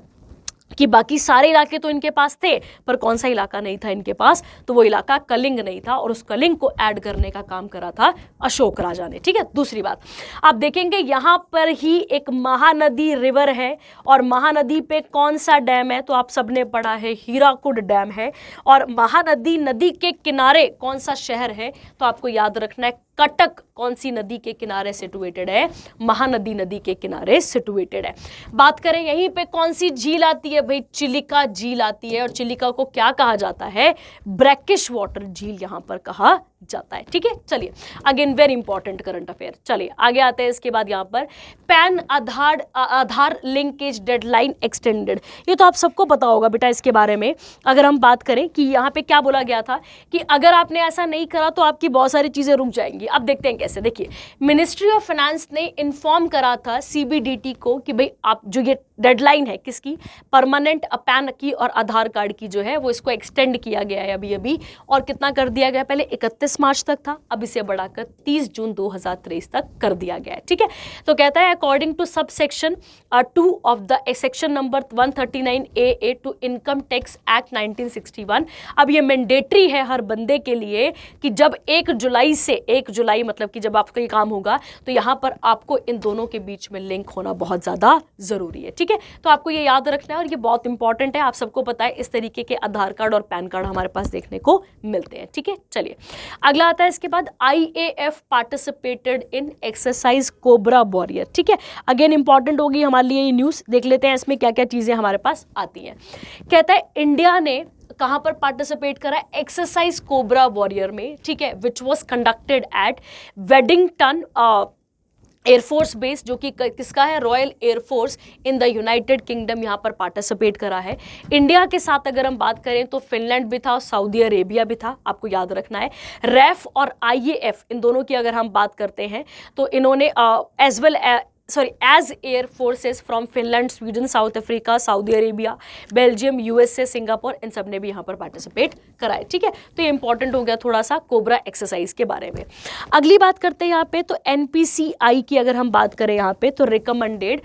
कि बाकी सारे इलाके तो इनके पास थे, पर कौन सा इलाका नहीं था इनके पास, तो वो इलाका कलिंग नहीं था, और उस कलिंग को ऐड करने का काम करा था अशोक राजा ने। ठीक है, दूसरी बात आप देखेंगे यहाँ पर ही एक महानदी रिवर है, और महानदी पे कौन सा डैम है, तो आप सबने पढ़ा है हीराकुड डैम है। और महानदी नदी के किनारे कौन सा शहर है, तो आपको याद रखना है कटक कौन सी नदी के किनारे सिचुएटेड है, महानदी नदी के किनारे सिचुएटेड है। बात करें यहीं पे कौन सी झील आती है भाई, चिलिका झील आती है, और चिलिका को क्या कहा जाता है, ब्रैकिश वाटर झील यहां पर कहा जाता है। ठीक है, चलिए again very important current affair. चलिए आगे आते हैं। इसके बाद यहाँ पर पैन आधार लिंकेज डेडलाइन एक्सटेंडेड, ये तो आप सबको पता होगा बेटा इसके बारे में। अगर हम बात करें कि यहाँ पे क्या बोला गया था कि अगर आपने ऐसा नहीं करा तो आपकी बहुत सारी चीजें रुक जाएंगी। अब देखते हैं कैसे। देखिए, मिनिस्ट्री ऑफ फाइनेंस ने इन्फॉर्म करा था CBDT को कि भाई आप जो ये डेडलाइन है किसकी, परमानेंट पैन की और आधार कार्ड की जो है वो इसको एक्सटेंड किया गया है अभी और कितना कर दिया गया, पहले 31 मार्च तक था, अब इसे बढ़ाकर 30 जून 2023 तक कर दिया गया है। ठीक है, तो कहता है according to subsection 2 of the section number 139AA to income tax act 1961, अब ये मैंडेटरी है हर बंदे के लिए कि जब 1 जुलाई मतलब कि जब आपका ये काम होगा तो यहाँ पर आपको इन दोनों के बीच में लिंक होना बहुत ज़्यादा ज़रूरी है। ठीक है, तो आपको ये याद रखना है और ये बहुत इंपॉर्टेंट है, आप सबको पता है इस तरीके के आधार कार्ड और पैन कार्ड हमारे पास देखने को मिलते हैं। ठीक है, चलिए अगला आता है। इसके बाद IAF participated in exercise cobra warrior. ठीक है, अगेन इंपॉर्टेंट होगी हमारे लिए ये न्यूज़, देख लेते हैं इसमें क्या क्या चीज़ें हमारे पास आती हैं। कहता है इंडिया ने कहाँ पर पार्टिसिपेट करा, एक्सरसाइज कोबरा वॉरियर में। ठीक है, which was conducted at Waddington air force base, जो कि किसका है, royal air force in the United Kingdom, यहाँ पर पार्टिसिपेट करा है। इंडिया के साथ अगर हम बात करें तो फिनलैंड भी था और सऊदी अरेबिया भी था, आपको याद रखना है। RAF और IAF इन दोनों की अगर हम बात करते हैं तो इन्होंने as well as air forces from Finland, Sweden, South Africa, Saudi Arabia, Belgium, USA, Singapore, इन सब ने भी यहाँ पर पार्टिसिपेट करा है। ठीक है, तो ये इंपॉर्टेंट हो गया थोड़ा सा कोबरा एक्सरसाइज के बारे में। अगली बात करते हैं यहाँ पे, तो NPCI की अगर हम बात करें यहाँ पे, तो recommended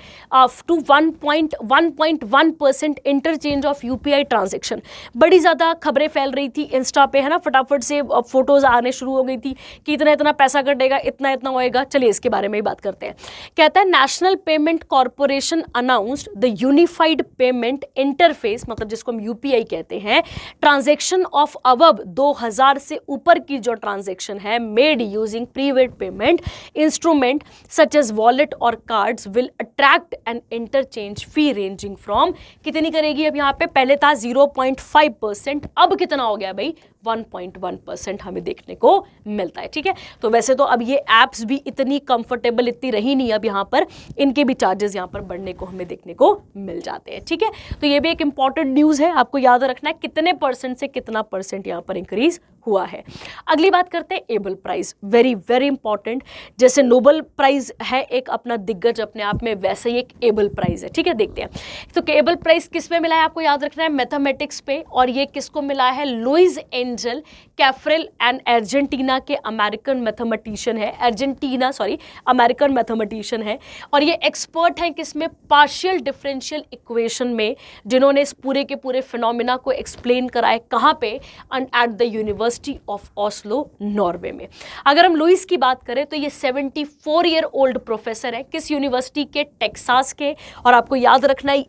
to 1.1% interchange of UPI transaction. बड़ी ज़्यादा खबरें फैल रही थी इंस्टा पे, है ना, फटाफट से फोटोज आने शुरू हो गई थी कि इतना इतना पैसा कटेगा, इतना इतना होएगा। चलिए इसके बारे में ही बात करते हैं। कहता है national payment corporation announced the unified payment interface, मतलब जिसको हम UPI कहते हैं, ट्रांजैक्शन ऑफ अबव 2000 से ऊपर की जो ट्रांजैक्शन है made using prepaid payment instrument such as wallet और cards will attract an interchange fee ranging from, कितनी करेगी अब यहाँ पे, पहले था 0.5%, अब कितना हो गया भाई, 1.1% हमें देखने को मिलता है। ठीक है, तो वैसे तो अब ये एप्स भी इतनी कंफर्टेबल इतनी रही नहीं, अब यहाँ पर इनके भी चार्जेस यहाँ पर बढ़ने को हमें देखने को मिल जाते हैं। ठीक है, तो ये भी एक इंपॉर्टेंट न्यूज़ है, आपको याद रखना है कितने परसेंट से कितना परसेंट यहाँ पर इंक्रीज हुआ है। अगली बात करते हैं Abel prize, very very important. जैसे नोबल प्राइज है एक अपना दिग्गज अपने आप में, वैसे ही एक एबल प्राइज है। ठीक है, देखते हैं तो एबल प्राइज किस पे मिला है, आपको याद रखना है मैथमेटिक्स पे, और ये किसको मिला है, लुइस एंजल कैफ्रेल एंड अर्जेंटीना के अमेरिकन मैथमेटिशियन है, अमेरिकन मैथमेटिशियन है, और ये एक्सपर्ट हैं किसमें, पार्शियल डिफरेंशियल इक्वेशन में, जिन्होंने इस पूरे के पूरे फिनोमिना को एक्सप्लेन करा है, कहाँ पे, at the university of Oslo, Norway में। अगर हम लुइस की बात करें तो ये 74 ईयर ओल्ड प्रोफेसर है, किस यूनिवर्सिटी के, टेक्सास के, और आपको याद रखना है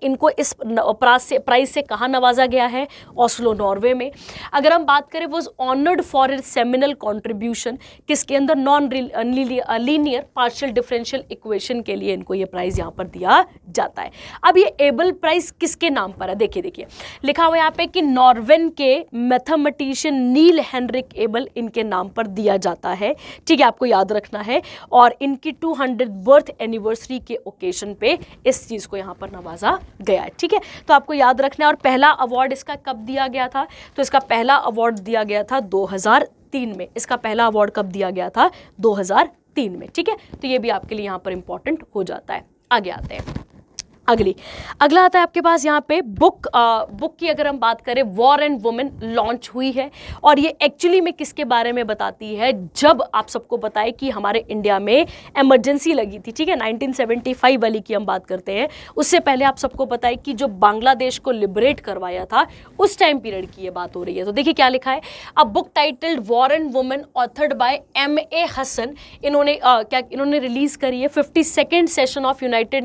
इनको इस प्राइज से कहाँ नवाजा गया है, ऑस्लो, नॉर्वे में। अगर हम बात करें was honoured for it seminal contribution, किसके अंदर, non linear partial differential equation के लिए इनको ये प्राइज यहाँ पर दिया जाता है। अब ये एबल प्राइज किसके नाम पर है, देखिए लिखा हुआ यहाँ पे कि नॉर्वेन के मैथमेटिशियन नील हेनरिक एबल, इनके नाम पर दिया जाता है। ठीक है, आपको याद रखना है, और इनकी 200 बर्थ एनिवर्सरी के ओकेजन पे इस चीज को यहाँ पर नवाजा गया है। ठीक है, तो आपको याद रखना है, और पहला अवार्ड इसका कब दिया गया था, तो इसका पहला अवार्ड दिया गया था 2003 में। इसका पहला अवार्ड कब दिया गया था, 2003 में। ठीक है, तो ये भी आपके लिए यहाँ पर इंपॉर्टेंट हो जाता है। आगे आते हैं, अगला आता है आपके पास यहाँ पे बुक की अगर हम बात करें, वॉर एंड वुमेन लॉन्च हुई है, और ये एक्चुअली में किसके बारे में बताती है, जब आप सबको पता है कि हमारे इंडिया में इमरजेंसी लगी थी। ठीक है, 1975 वाली की हम बात करते हैं, उससे पहले आप सबको पता है कि जो बांग्लादेश को लिबरेट करवाया था, उस टाइम पीरियड की ये बात हो रही है। तो देखिए क्या लिखा है, a book titled war and women authored by M.A. Hasan, इन्होंने रिलीज करी है 52nd session of United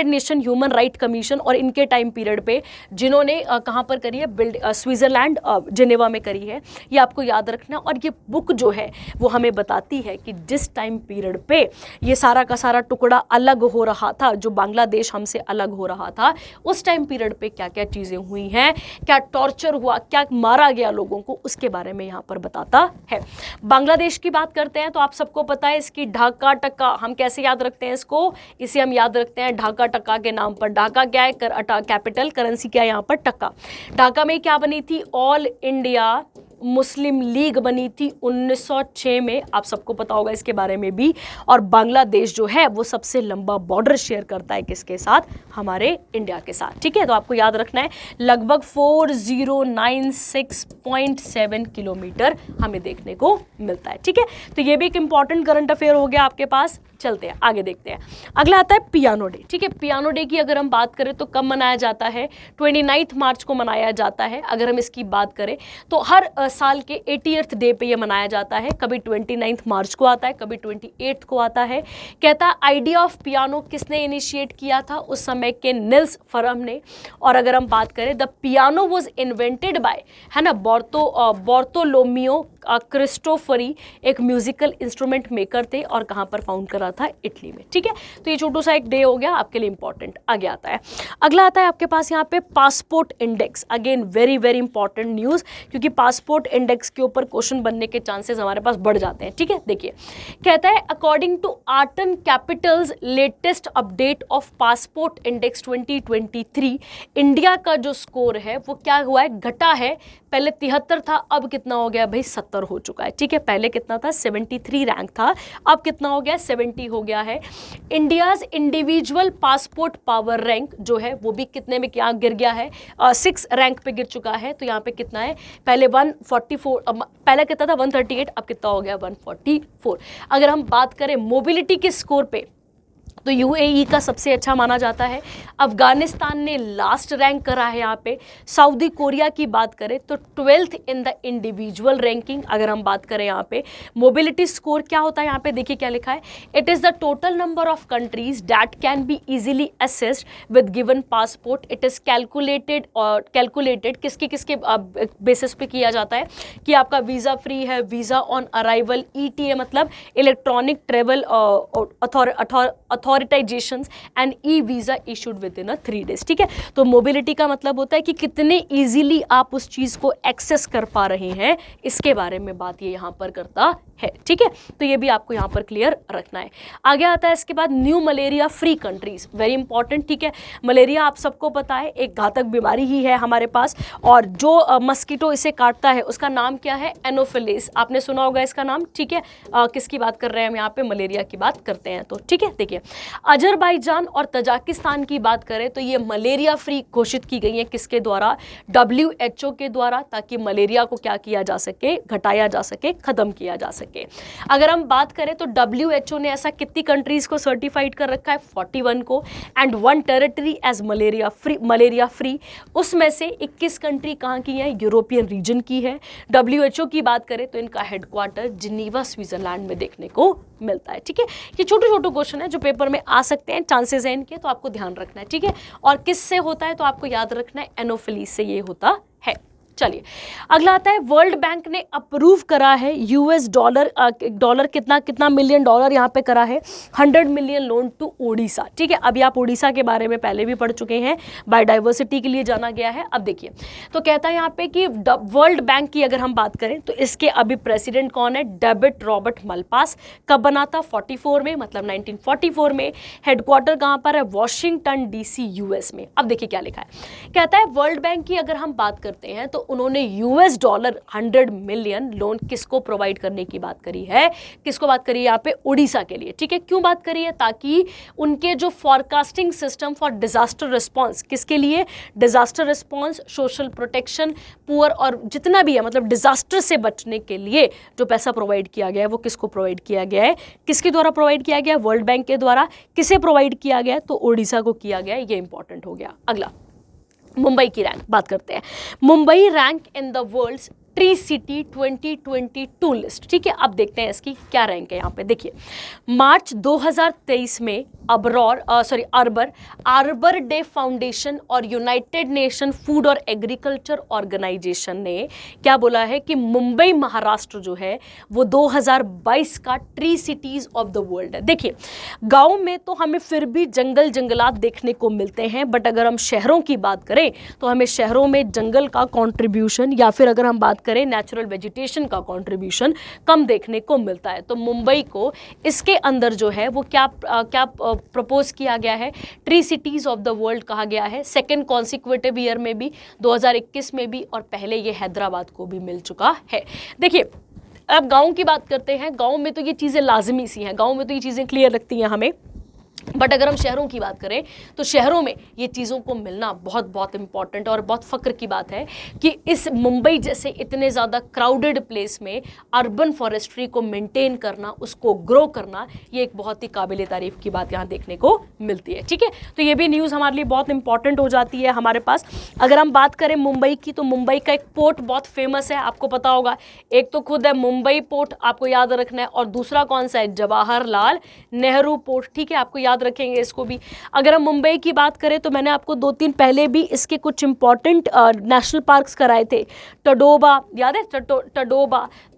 Nation Human Right Commission, और इनके टाइम पीरियड पे जिन्होंने कहाँ पर करी है, स्विट्जरलैंड, जेनेवा में करी है। ये आपको याद रखना, और ये बुक जो है वो हमें बताती है कि जिस टाइम पीरियड पे ये सारा का सारा टुकड़ा अलग हो रहा था, जो बांग्लादेश हमसे अलग हो रहा था, उस टाइम पीरियड पे क्या क्या चीज़ें हुई हैं, क्या टॉर्चर हुआ, क्या मारा गया लोगों को, उसके बारे में यहाँ पर बताता है। बांग्लादेश की बात करते हैं तो आप सबको पता है इसकी ढाका टक्का, हम कैसे याद रखते हैं इसको, इसे हम याद रखते हैं ढाका टक्का के नाम पर। ढाका क्या है, कैपिटल, करेंसी क्या है यहाँ पर, टक्का। ढाका में क्या बनी थी, ऑल इंडिया मुस्लिम लीग बनी थी 1906 में, आप सबको पता होगा इसके बारे में भी। और बांग्लादेश जो है वो सबसे लंबा बॉर्डर शेयर करता है किसके साथ, हमारे इंडिया के साथ। ठीक है, तो आपको याद रखना है लगभग 4096.7 किलोमीटर हमें देखने को मिलता है। ठीक है, तो ये भी एक इंपॉर्टेंट करंट अफेयर हो गया आपके पास। चलते हैं आगे, देखते हैं। अगला आता है पियानो डे। ठीक है, पियानो डे की अगर हम बात करें तो कब मनाया जाता है, 29 मार्च को मनाया जाता है। अगर हम इसकी बात करें तो हर साल के 80th डे पे ये मनाया जाता है, कभी 29 मार्च को आता है, कभी 28 को आता है। कहता है आइडिया ऑफ पियानो किसने इनिशिएट किया था, उस समय के निल्स फरम ने। और अगर हम बात करें the piano was invented by, है ना, बॉर्तोलोमियो क्रिस्टोफरी, एक म्यूजिकल इंस्ट्रूमेंट मेकर थे, और कहाँ पर फाउंड करा था, इटली में। ठीक है, तो ये छोटू सा एक डे हो गया आपके लिए इंपॉर्टेंट। आगे आता है, अगला आता है आपके पास यहाँ पे passport index. Again very very important news, क्योंकि पासपोर्ट इंडेक्स के ऊपर क्वेश्चन बनने के चांसेस हमारे पास बढ़ जाते हैं। ठीक है, देखिए कहता है according to Arton Capital's latest update of passport index 2023, India का जो स्कोर है वो क्या हुआ है, घटा है पहले 73 था, अब कितना हो गया भाई 70 हो चुका है। ठीक है, पहले कितना था 73 रैंक था, अब कितना हो गया 70 हो गया है। India's individual passport power rank जो है वो भी कितने में क्या गिर गया है, 6 रैंक पे गिर चुका है। तो यहाँ पे कितना है, पहले 144, पहले कितना था 138, अब कितना हो गया 144। अगर हम बात करें मोबिलिटी के स्कोर पे तो यूएई का सबसे अच्छा माना जाता है, अफगानिस्तान ने लास्ट रैंक करा है यहाँ पे। सऊदी कोरिया की बात करें तो 12th in the individual ranking. अगर हम बात करें यहाँ पे मोबिलिटी स्कोर क्या होता है, यहाँ पे देखिए क्या लिखा है, it is the total number of countries that can be easily assessed with given passport. It is calculated, और कैलकुलेटेड किसके किसके बेसिस पे किया जाता है कि आपका वीज़ा फ्री है, वीज़ा ऑन अराइवल, ETA मतलब electronic travel authorisations and e visa issued within 3 days। ठीक है, तो मोबिलिटी का मतलब होता है कि कितने इजीली आप उस चीज़ को एक्सेस कर पा रहे हैं, इसके बारे में बात ये यहाँ पर करता है। ठीक है, तो ये भी आपको यहाँ पर क्लियर रखना है। आगे आता है इसके बाद new malaria free countries, very important. ठीक है, मलेरिया आप सबको पता है एक घातक बीमारी ही है हमारे पास, और जो मस्कीटो इसे काटता है उसका नाम क्या है, एनोफिलिस। आपने सुना होगा इसका नाम। ठीक है, किसकी बात कर रहे हैं हम यहाँ पे, मलेरिया की बात करते हैं। तो ठीक है, देखिए अजरबैजान और तजाकिस्तान की बात करें तो ये मलेरिया फ्री घोषित की गई है किसके द्वारा, WHO के द्वारा, ताकि मलेरिया को क्या किया जा सके, घटाया जा सके, खत्म किया जा सके। अगर हम बात करें तो WHO ने ऐसा कितनी कंट्रीज को सर्टिफाइड कर रखा है, 41 को, and 1 territory as malaria free. उसमें से 21 कंट्री कहाँ की है, यूरोपियन रीजन की है। WHO की बात करें तो इनका हेडक्वार्टर जिनीवा स्विट्जरलैंड में देखने को मिलता है। ठीक है, ये छोटे छोटे क्वेश्चन है जो पेपर में आ सकते हैं, चांसेस हैं इनके, तो आपको ध्यान रखना है। ठीक है, और किससे होता है तो आपको याद रखना है, एनोफिलीज से ये होता है। चलिए अगला आता है, वर्ल्ड बैंक ने अप्रूव करा है US डॉलर कितना मिलियन डॉलर यहाँ पे करा है, 100 मिलियन लोन टू ओडिशा। ठीक है, अभी आप ओडिशा के बारे में पहले भी पढ़ चुके हैं, बायोडाइवर्सिटी के लिए जाना गया है। अब देखिए तो कहता है यहाँ पे कि वर्ल्ड बैंक की अगर हम बात करें तो इसके अभी प्रेसिडेंट कौन है, डेविड रॉबर्ट मलपास। कब बना था, 44 में, मतलब 1944 में। हेडक्वार्टर कहाँ पर है, वॉशिंगटन DC US में। अब देखिए क्या लिखा है, कहता है वर्ल्ड बैंक की अगर हम बात करते हैं तो उन्होंने US डॉलर 100 मिलियन लोन किसको प्रोवाइड करने की बात करी है, किसको बात करी है यहाँ पे, उड़ीसा के लिए। ठीक है, क्यों बात करी है, ताकि उनके जो forecasting system for disaster response, किसके लिए, disaster response, social protection, poor, और जितना भी है मतलब डिजास्टर से बचने के लिए जो पैसा प्रोवाइड किया गया है वो किसको प्रोवाइड किया गया है, किसके द्वारा प्रोवाइड किया गया है, वर्ल्ड बैंक के द्वारा। किसे प्रोवाइड किया गया है, तो उड़ीसा को किया गया है, ये इंपॉर्टेंट हो गया। अगला मुंबई की रैंक बात करते हैं, Mumbai rank in the world's tree city 2022 list. ठीक है, अब देखते हैं इसकी क्या रैंक है। यहाँ पे देखिए मार्च 2023 में आर्बर डे फाउंडेशन और यूनाइटेड नेशन फूड और एग्रीकल्चर ऑर्गेनाइजेशन ने क्या बोला है कि मुंबई महाराष्ट्र जो है वो 2022 का tree cities of the world है। देखिए गांव में तो हमें फिर भी जंगलात देखने को मिलते हैं, बट अगर हम शहरों की बात करें तो हमें शहरों में जंगल का कॉन्ट्रीब्यूशन, या फिर अगर हम बात करें नेचुरल वेजिटेशन का कॉन्ट्रीब्यूशन कम देखने को मिलता है। तो मुंबई को इसके अंदर जो है वो क्या प्रपोज किया गया है, tree cities of the world कहा गया है। सेकेंड कॉन्सिक्यूटिव ईयर में भी, 2021 में भी, और पहले ये हैदराबाद को भी मिल चुका है। देखिए अब गांव की बात करते हैं, गांव में तो ये चीज़ें लाजमी सी हैं, गांव में तो ये चीज़ें क्लियर लगती हैं हमें, बट अगर हम शहरों की बात करें तो शहरों में ये चीज़ों को मिलना बहुत बहुत इंपॉर्टेंट और बहुत फ़ख्र की बात है कि इस मुंबई जैसे इतने ज़्यादा क्राउडेड प्लेस में अर्बन फॉरेस्ट्री को मेंटेन करना, उसको ग्रो करना, ये एक बहुत ही काबिल तारीफ़ की बात यहाँ देखने को मिलती है। ठीक है, तो ये भी न्यूज़ हमारे लिए बहुत इंपॉर्टेंट हो जाती है हमारे पास। अगर हम बात करें मुंबई की तो मुंबई का एक पोर्ट बहुत फेमस है, आपको पता होगा, एक तो खुद है मुंबई पोर्ट, आपको याद रखना है, और दूसरा कौन सा है, जवाहरलाल नेहरू पोर्ट। ठीक है, आपको याद रखेंगे इसको भी। अगर हम मुंबई की बात करें तो मैंने आपको 2-3 पहले भी इसके कुछ इंपॉर्टेंट नेशनल पार्क्स कराए थे। टडोबा याद है,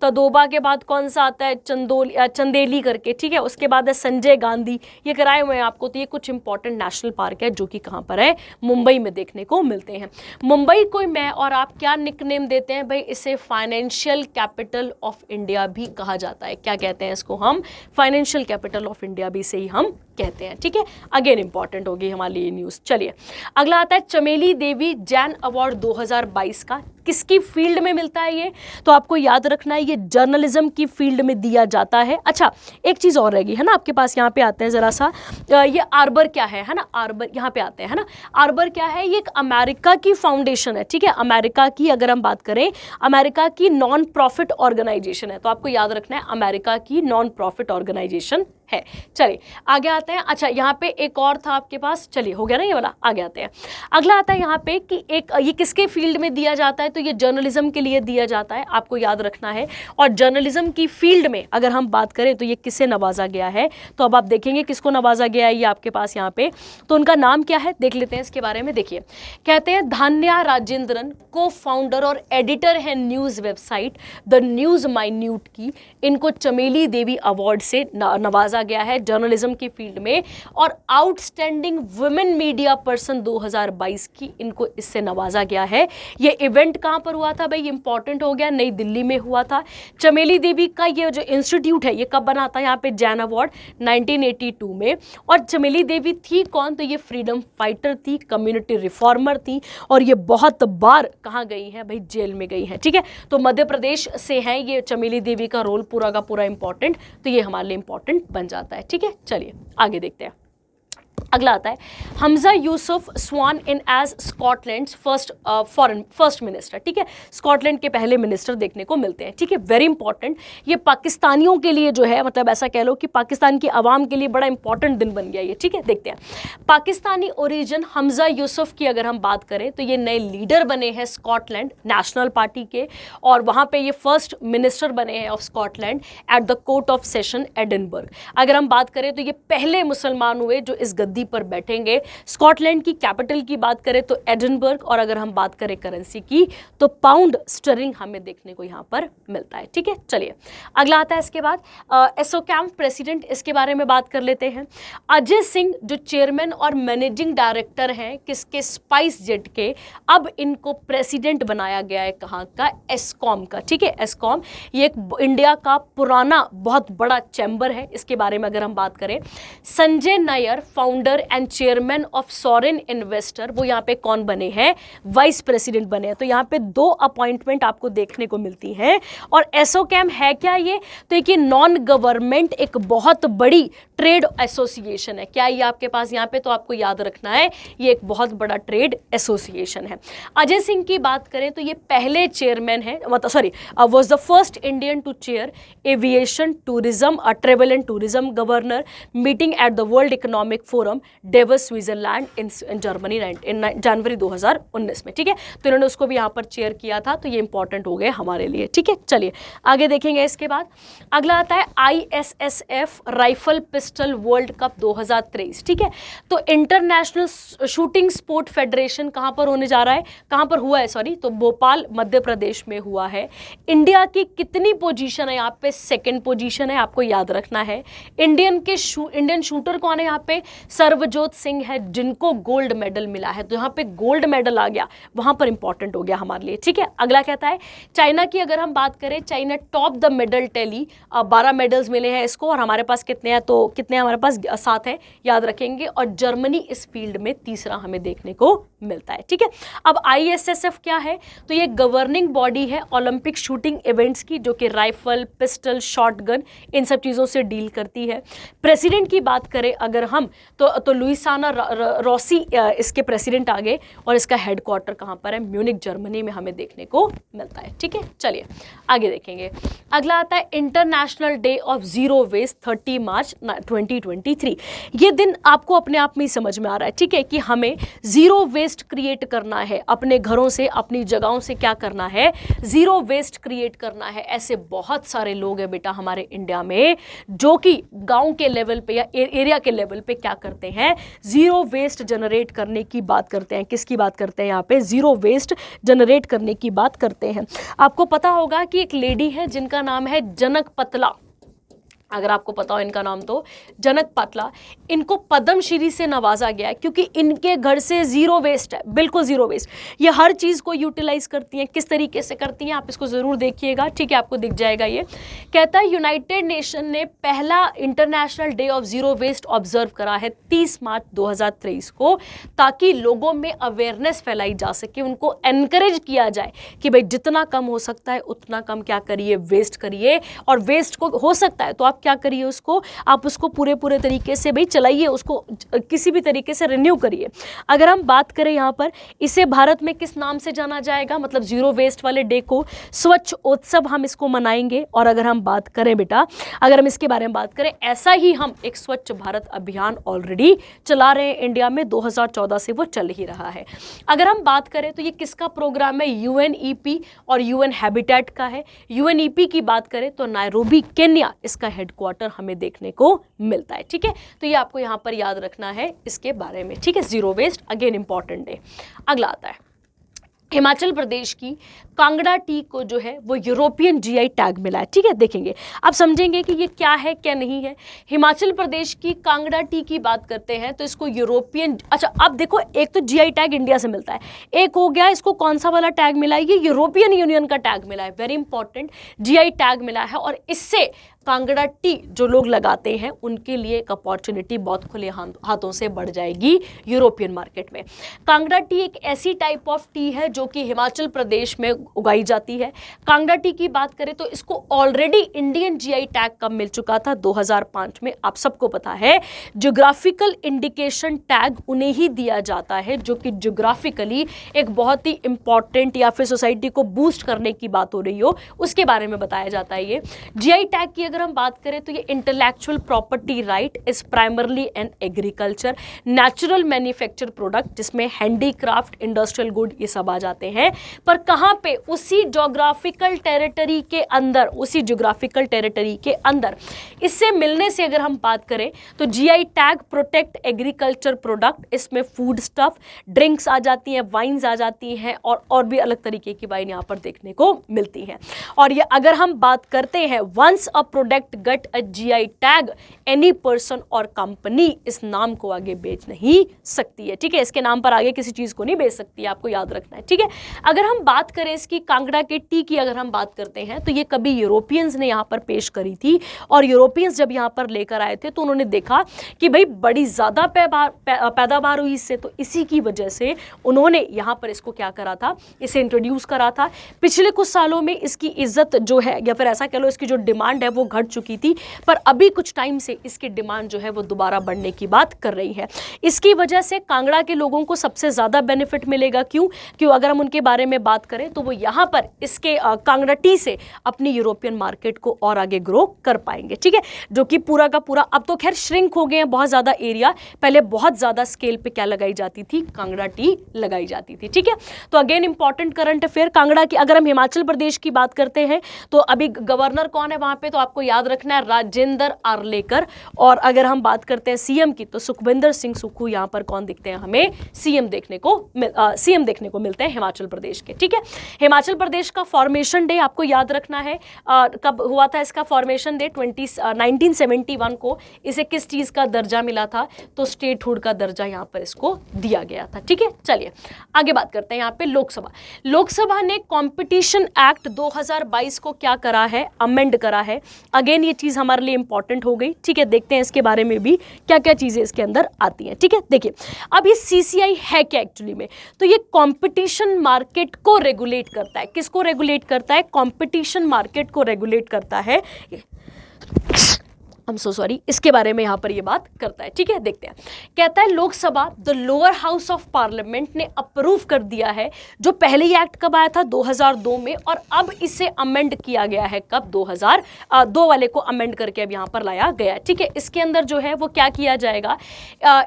तडोबा के बाद कौन सा आता है, चंदेली करके। ठीक है, उसके बाद है संजय गांधी, ये कराए हुए हैं आपको। तो ये कुछ इंपॉर्टेंट नेशनल पार्क है जो कि कहाँ पर है, मुंबई में देखने को मिलते हैं। मुंबई को मैं और आप क्या निकनेम देते हैं भाई, इसे फाइनेंशियल कैपिटल ऑफ इंडिया भी कहा जाता है। क्या कहते हैं इसको हम, फाइनेंशियल कैपिटल ऑफ इंडिया भी से ही हम कहते हैं। ठीक है, अगेन इंपॉर्टेंट होगी हमारे लिए न्यूज़। चलिए अगला आता है चमेली देवी जैन अवार्ड 2022 का किसकी फील्ड में मिलता है ये, तो आपको याद रखना है ये जर्नलिज्म की फील्ड में दिया जाता है। अच्छा, एक चीज़ और रहेगी है ना आपके पास, यहाँ पे आते हैं ज़रा सा, ये आर्बर क्या है ना, आर्बर यहाँ पे आते हैं है ना। आर्बर क्या है, ये एक अमेरिका की फाउंडेशन है, ठीक है, अमेरिका की, अगर हम बात करें अमेरिका की नॉन प्रॉफिट ऑर्गेनाइजेशन है, तो आपको याद रखना है अमेरिका की नॉन प्रॉफिट ऑर्गेनाइजेशन है। चलिए आगे आते हैं। अच्छा, यहाँ पे एक और था आपके पास, चलिए हो गया ना ये वाला, आगे आते हैं। अगला आता है यहाँ पे कि एक ये किसके फील्ड में दिया जाता है, तो ये जर्नलिज्म के लिए दिया जाता है, आपको याद रखना है। और जर्नलिज्म की फील्ड में अगर हम बात करें तो ये किससे नवाजा गया है, तो अब आप देखेंगे किसको नवाजा गया है ये आपके पास यहाँ पे, तो उनका नाम क्या है देख लेते हैं इसके बारे में। देखिए, कहते हैं धान्या राजेंद्रन, को फाउंडर और एडिटर है news website the news minute की, इनको चमेली देवी अवार्ड से नवाजा गया है जर्नलिज्म की फील्ड में। और आउटस्टैंडिंग वुमेन मीडिया पर्सन 2022 की, इनको इससे नवाजा गया है। ये इवेंट कहां पर हुआ था भाई, इंपॉर्टेंट हो गया, नई दिल्ली में हुआ था। चमेली देवी का ये जो इंस्टीट्यूट है ये कब बना था, यहाँ पे जैन अवार्ड 1982 में। और चमेली देवी थी कौन, तो ये फ्रीडम फाइटर थी, कम्युनिटी रिफॉर्मर थी, और ये बहुत बार कहाँ गई है भाई, जेल में गई है, ठीक है। तो मध्य प्रदेश से हैं ये, चमेली देवी का रोल पूरा का पूरा इंपॉर्टेंट, तो ये हमारे लिए इंपॉर्टेंट बन जाता है, ठीक है। चलिए आगे देखते हैं। अगला आता है हमजा यूसुफ स्वान इन एज स्कॉटलैंड फर्स्ट मिनिस्टर, ठीक है, स्कॉटलैंड के पहले मिनिस्टर देखने को मिलते हैं, ठीक है, वेरी इंपॉर्टेंट। ये पाकिस्तानियों के लिए जो है, मतलब ऐसा कह लो कि पाकिस्तान की आवाम के लिए बड़ा इंपॉर्टेंट दिन बन गया ये, ठीक है। देखते हैं, पाकिस्तानी ओरिजिन हमजा यूसुफ की अगर हम बात करें तो ये नए लीडर बने हैं स्कॉटलैंड नेशनल पार्टी के, और वहाँ पे ये फर्स्ट मिनिस्टर बने हैं of Scotland at the court of session Edinburgh. अगर हम बात करें तो ये पहले मुसलमान हुए जो इस गद्दी पर बैठेंगे। स्कॉटलैंड की कैपिटल की बात करें तो एडिनबर्ग, और अगर हम बात करें करेंसी की तो पाउंड स्टर्लिंग हमें देखने को यहाँ पर मिलता है, ठीक है। चलिए अगला आता है इसके बाद एसोचैम प्रेसिडेंट, इसके बारे में बात कर लेते हैं। अजय सिंह जो चेयरमैन और मैनेजिंग डायरेक्टर हैं किसके, स्पाइस जेट के, अब इनको प्रेसिडेंट बनाया गया है कहाँ का, एस्कॉम का, ठीक है। एस्कॉम ये एक इंडिया का पुराना बहुत बड़ा चैम्बर है, इसके बारे में अगर हम बात करें। Sanjay Nair founder and chairman of Sorin investor, वो यहाँ पे कौन बने हैं, वाइस प्रेसिडेंट बने हैं। तो यहाँ पे 2 अपॉइंटमेंट आपको देखने को मिलती हैं। और एसोचैम है क्या ये, तो एक नॉन गवर्नमेंट एक बहुत बड़ी ट्रेड एसोसिएशन है। क्या ये आपके पास यहाँ पे, तो आपको याद रखना है ये एक बहुत बड़ा ट्रेड एसोसिएशन है। अजय सिंह की बात करें तो ये पहले चेयरमैन है, मतलब sorry was the first Indian to chair aviation tourism travel and tourism governor meeting at the world economic forum Davos Switzerland in Germany in January 2019 में, ठीक है। तो इन्होंने उसको भी यहाँ पर चेयर किया था, तो ये इंपॉर्टेंट हो गए हमारे लिए, ठीक है। चलिए आगे देखेंगे। इसके बाद अगला आता है ISSF rifle pistol world cup 2023, ठीक है। तो इंटरनेशनल शूटिंग स्पोर्ट फेडरेशन कहाँ पर होने जा रहा है, कहाँ पर हुआ है सॉरी, तो भोपाल मध्य प्रदेश में हुआ है। इंडिया की कितनी पोजीशन है यहाँ पे, सेकंड पोजीशन है, आपको याद रखना है। इंडियन शूटर कौन है यहाँ पे, सर्वजोत सिंह है, जिनको गोल्ड मेडल मिला है, तो यहाँ पे गोल्ड मेडल आ गया, वहां पर इंपॉर्टेंट हो गया हमारे लिए, ठीक है। अगला कहता है चाइना की अगर हम बात करें, China top the medal tally, 12 medals मिले हैं इसको, और हमारे पास कितने हैं, तो कितने हमारे पास 7 हैं, याद रखेंगे। और जर्मनी इस फील्ड में तीसरा हमें देखने को मिलता है, ठीक है। अब ISSF क्या है, तो ये गवर्निंग बॉडी है ओलंपिक शूटिंग इवेंट्स की, जो कि राइफल पिस्टल शॉटगन इन सब चीज़ों से डील करती है। प्रेसिडेंट की बात करें अगर हम तो लुइसाना रॉसी इसके प्रेसिडेंट आ गए, और इसका हेडक्वार्टर कहाँ पर है, म्यूनिक जर्मनी में हमें देखने को मिलता है, ठीक है। चलिए आगे देखेंगे। अगला आता है international day of zero waste 30 March 2023। ये दिन आपको अपने आप में ही समझ में आ रहा है, ठीक है, कि हमें जीरो वेस्ट क्रिएट करना है, अपने घरों से अपनी जगहों से क्या करना है, जीरो वेस्ट क्रिएट करना है। ऐसे बहुत सारे लोग हैं बेटा हमारे इंडिया में जो कि गांव के लेवल पे या एरिया के लेवल पे क्या करते हैं, जीरो वेस्ट जनरेट करने की बात करते हैं। किसकी बात करते हैं यहाँ पे, जीरो वेस्ट जनरेट करने की बात करते हैं। आपको पता होगा कि एक लेडी है जिनका नाम है जनक पतला, अगर आपको पता हो इनका नाम तो जनक पाटला, इनको पद्मश्री से नवाजा गया है क्योंकि इनके घर से जीरो वेस्ट है, बिल्कुल जीरो वेस्ट। ये हर चीज़ को यूटिलाइज करती हैं। किस तरीके से करती हैं आप इसको ज़रूर देखिएगा, ठीक है, आपको दिख जाएगा। ये कहता है यूनाइटेड नेशन ने पहला international day of zero waste observe करा है 30 मार्च 2023 को, ताकि लोगों में अवेयरनेस फैलाई जा सके, उनको एनकरेज किया जाए कि भाई जितना कम हो सकता है उतना कम क्या करिए, वेस्ट करिए। और वेस्ट को हो सकता है तो आप क्या करिए, उसको आप उसको पूरे तरीके से भाई चलाइए, उसको किसी भी तरीके से रिन्यू करिए। अगर हम बात करें यहाँ पर, इसे भारत में किस नाम से जाना जाएगा, मतलब जीरो वेस्ट वाले डे को स्वच्छ उत्सव हम इसको मनाएंगे। और अगर हम बात करें बेटा, अगर हम इसके बारे में बात करें, ऐसा ही हम एक स्वच्छ भारत अभियान ऑलरेडी चला रहे हैं इंडिया में, 2014 से वो चल ही रहा है। अगर हम बात करें तो ये किसका प्रोग्राम है, यूएनईपी और यूएन हैबिटेट का है। यूएनईपी की बात करें तो नायरोबी केन्या इसका हेडक्वार्टर हमें देखने को मिलता है, ठीक है। तो ये आपको यहाँ पर याद रखना है इसके बारे में, ठीक है। जीरो वेस्ट अगेन इंपॉर्टेंट है। अगला आता है हिमाचल प्रदेश की कांगड़ा टी को जो है वो यूरोपियन जीआई टैग मिला है, ठीक है। देखेंगे आप समझेंगे कि ये क्या है क्या नहीं है। हिमाचल प्रदेश की कांगड़ा टी की बात करते हैं तो इसको यूरोपियन, अच्छा अब देखो, एक तो जीआई टैग इंडिया से मिलता है, एक हो गया इसको कौन सा वाला टैग मिला है, ये यूरोपियन यूनियन का टैग मिला है, वेरी इंपॉर्टेंट, जीआई टैग मिला है। और इससे कांगड़ा टी जो लोग लगाते हैं उनके लिए एक अपॉर्चुनिटी बहुत खुले हाथों से बढ़ जाएगी यूरोपियन मार्केट में। कांगड़ा टी एक ऐसी टाइप ऑफ टी है जो कि हिमाचल प्रदेश में उगाई जाती है। कांगड़ा टी की बात करें तो इसको ऑलरेडी इंडियन जीआई टैग कब मिल चुका था, 2005 में। आप सबको पता है ज्योग्राफिकल इंडिकेशन टैग उन्हें ही दिया जाता है जो कि ज्योग्राफिकली एक बहुत ही इंपॉर्टेंट या फिर सोसाइटी को बूस्ट करने की बात हो रही हो, उसके बारे में बताया जाता है। ये जीआई टैग की अगर हम बात करें तो ये intellectual property right is primarily an agriculture natural manufacture product, जिसमें हैंडीक्राफ्ट, इंडस्ट्रियल गुड ये सब आ जाते हैं। पर कहां पे, उसी ज्योग्राफिकल टेरिटरी के अंदर, उसी ज्योग्राफिकल टेरिटरी के अंदर। इससे मिलने से अगर हम बात करें तो GI tag protect agriculture product, इसमें फूड स्टफ, ड्रिंक्स आ जाती हैं, वाइन्स आ जाती हैं और भी अलग तरीके की वाइन यहां पर देखने को मिलती हैं। और ये अगर हम बात करते हैं, once a product get a GI tag, any person और कंपनी इस नाम को आगे बेच नहीं सकती है, ठीक है। इसके नाम पर आगे किसी चीज को नहीं बेच सकती है, आपको याद रखना है, ठीक है। अगर हम बात करें इसकी कांगड़ा के टी की, अगर हम बात करते हैं तो ये कभी यूरोपियंस ने यहाँ पर पेश करी थी। और यूरोपियंस जब यहाँ पर लेकर आए थे तो उन्होंने देखा कि भाई बड़ी ज्यादा पैदावार हुई इससे, तो इसी की वजह से उन्होंने यहाँ पर इसको क्या करा था, इसे इंट्रोड्यूस करा था। पिछले कुछ सालों में इसकी इज्जत जो है, या फिर ऐसा कह लो इसकी जो डिमांड है वो घट चुकी थी, पर अभी कुछ टाइम से इसकी डिमांड जो है वो दोबारा बढ़ने की बात कर रही है। इसकी वजह से कांगड़ा के लोगों को सबसे ज्यादा बेनिफिट मिलेगा। क्यों? अगर हम उनके बारे में बात करें तो वो यहाँ पर इसके कांगड़ा टी से अपनी यूरोपियन मार्केट को और आगे ग्रो कर पाएंगे, ठीक है। जो कि पूरा का पूरा अब तो खैर श्रिंक हो गए हैं बहुत ज्यादा एरिया, पहले बहुत ज्यादा स्केल पे क्या लगाई जाती थी, कांगड़ा टी लगाई जाती थी, ठीक है। तो again important current affair Kangra की। अगर हम हिमाचल प्रदेश की बात करते हैं तो अभी गवर्नर कौन है वहां पे, तो आपको याद रखना है राजेंद्र आर्लेकर। और अगर हम बात करते हैं सीएम की तो सुखविंदर सिंह सुक्खू यहाँ पर कौन दिखते हैं, हमें सीएम देखने को मिलते हैं हिमाचल प्रदेश के, ठीक है। हिमाचल प्रदेश का फॉर्मेशन डे आपको याद रखना है, कब हुआ था इसका फॉर्मेशन डे, 1971 को। इसे किस चीज का दर्जा मिला था, तो स्टेटहुड का दर्जा यहाँ पर इसको दिया गया था, ठीक है। चलिए आगे बात करते हैं यहाँ पे लोकसभा ने कंपटीशन एक्ट 2022 को क्या करा है, अमेंड करा है। अगेन ये चीज हमारे लिए इंपॉर्टेंट हो गई, ठीक है। देखते हैं इसके बारे में भी क्या क्या चीजें इसके अंदर आती हैं, ठीक है। देखिए अब ये सीसीआई है क्या एक्चुअली में, तो ये कंपटीशन मार्केट को रेगुलेट करता है। किसको रेगुलेट करता है? कंपटीशन मार्केट को रेगुलेट करता है। I'm so sorry, इसके बारे में यहाँ पर ये बात करता है, ठीक है। देखते हैं, कहता है Lok Sabha the lower house of parliament ने अप्रूव कर दिया है, जो पहले ही एक्ट कब आया था 2002 में, और अब इसे अमेंड किया गया है कब, 2002 वाले को अमेंड करके अब यहाँ पर लाया गया है, ठीक है। इसके अंदर जो है वो क्या किया जाएगा,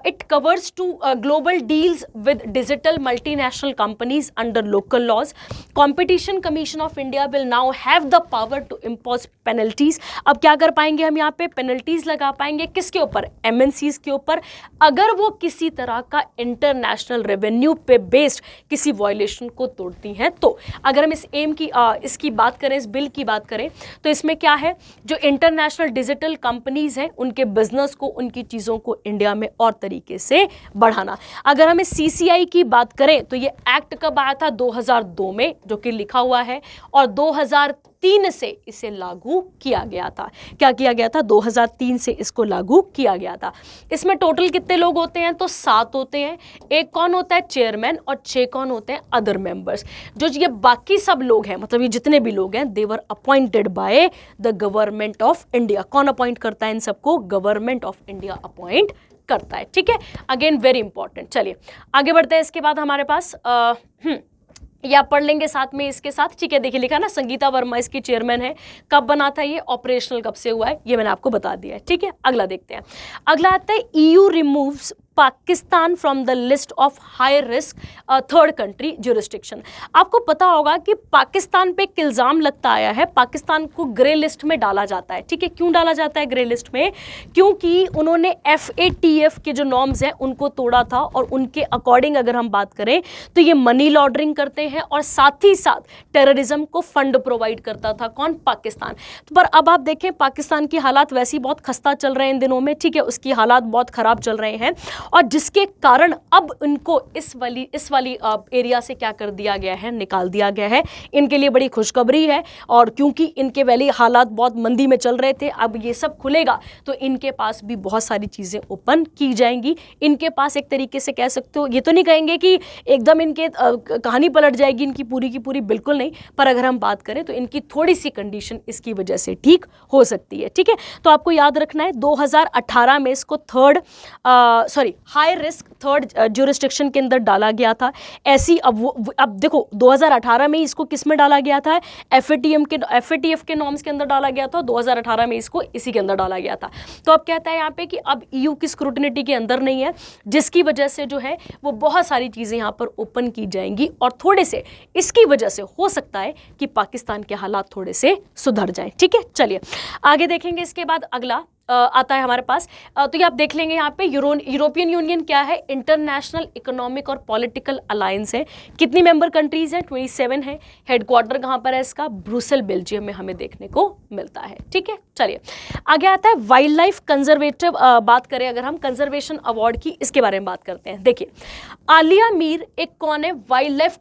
it covers to global deals with digital multinational companies under local laws. Competition commission of India will now have the power to impose penalties. अब क्या कर पाएंगे हम यहाँ पे, पेनल्टीज लगा पाएंगे, किसके ऊपर, एमएनसीज के ऊपर, अगर वो किसी तरह का इंटरनेशनल रेवेन्यू पे बेस्ड किसी वायलेशन को तोड़ती हैं। तो अगर हम इस एम की इसकी बात करें, इस बिल की बात करें, तो इसमें क्या है, जो इंटरनेशनल डिजिटल कंपनीज हैं उनके बिजनेस को, उनकी चीज़ों को इंडिया में और तरीके से बढ़ाना। अगर हम इस सीसीआई की बात करें तो ये एक्ट कब आया था, 2002 में, जो कि लिखा हुआ है, और 2003 से इसे लागू किया गया था। क्या किया गया था, 2003 से इसको लागू किया गया था। इसमें टोटल कितने लोग होते हैं, तो 7 होते हैं। एक कौन होता है, चेयरमैन, और 6 कौन होते हैं, अदर मेंबर्स। जो ये बाकी सब लोग हैं, मतलब ये जितने भी लोग हैं, they were appointed by the government of India. कौन अपॉइंट करता है इन सबको, गवर्नमेंट ऑफ इंडिया अपॉइंट करता है। ठीक है, अगेन वेरी इंपॉर्टेंट। चलिए आगे बढ़ते हैं। इसके बाद हमारे पास या पढ़ लेंगे साथ में इसके साथ। ठीक है, देखिए लिखा ना, संगीता वर्मा इसकी चेयरमैन है। कब बना था ये, ऑपरेशनल कब से हुआ है, ये मैंने आपको बता दिया है। ठीक है, अगला देखते हैं। अगला आता है EU removes Pakistan from the list of high risk third country jurisdiction. आपको पता होगा कि पाकिस्तान पे एक इल्ज़ाम लगता आया है, पाकिस्तान को ग्रे लिस्ट में डाला जाता है। ठीक है, क्यों डाला जाता है ग्रे लिस्ट में, क्योंकि उन्होंने FATF के जो नॉर्म्स हैं उनको तोड़ा था, और उनके अकॉर्डिंग अगर हम बात करें तो ये मनी लॉन्ड्रिंग करते हैं और साथ ही साथ टेररिज्म को फंड प्रोवाइड करता था। कौन, पाकिस्तान। पर अब आप देखें पाकिस्तान की हालात वैसे ही बहुत खस्ता चल रहे हैं इन दिनों में। ठीक है, उसकी हालात बहुत ख़राब चल रहे हैं, और जिसके कारण अब इनको इस वाली एरिया से क्या कर दिया गया है, निकाल दिया गया है। इनके लिए बड़ी खुशखबरी है, और क्योंकि इनके वैली हालात बहुत मंदी में चल रहे थे, अब ये सब खुलेगा तो इनके पास भी बहुत सारी चीज़ें ओपन की जाएंगी। इनके पास एक तरीके से कह सकते हो, ये तो नहीं कहेंगे कि एकदम इनके कहानी पलट जाएगी इनकी पूरी की पूरी, बिल्कुल नहीं, पर अगर हम बात करें तो इनकी थोड़ी सी कंडीशन इसकी वजह से ठीक हो सकती है। ठीक है, तो आपको याद रखना है 2018 में इसको हाई रिस्क थर्ड ज्यूरिस्डिक्शन के अंदर डाला गया था। ऐसी अब देखो 2018 में इसको किस में डाला गया था, FATF के नॉर्म्स के अंदर डाला गया था। 2018 में इसको इसी के अंदर डाला गया था। तो अब कहता है यहाँ पे कि अब EU की स्क्रूटिनिटी के अंदर नहीं है, जिसकी वजह से जो है वो बहुत सारी चीज़ें यहाँ पर ओपन की जाएंगी, और थोड़े से इसकी वजह से हो सकता है कि पाकिस्तान के हालात थोड़े से सुधर जाएं। ठीक है, चलिए आगे देखेंगे। इसके बाद अगला आता है हमारे पास, तो ये आप देख लेंगे यहाँ पे, यूरोपियन यूनियन क्या है, इंटरनेशनल इकोनॉमिक और पॉलिटिकल अलायंस है। कितनी मेंबर कंट्रीज हैं, 27 है। हेडक्वार्टर कहाँ पर है इसका, ब्रुसेल, बेल्जियम में हमें देखने को मिलता है। ठीक है, चलिए आगे आता है वाइल्ड लाइफ कंजर्वेटिव। बात करें अगर हम कंजर्वेशन अवार्ड की, इसके बारे में बात करते हैं। देखिए आलिया मीर एक कौन है, वाइल्ड लाइफ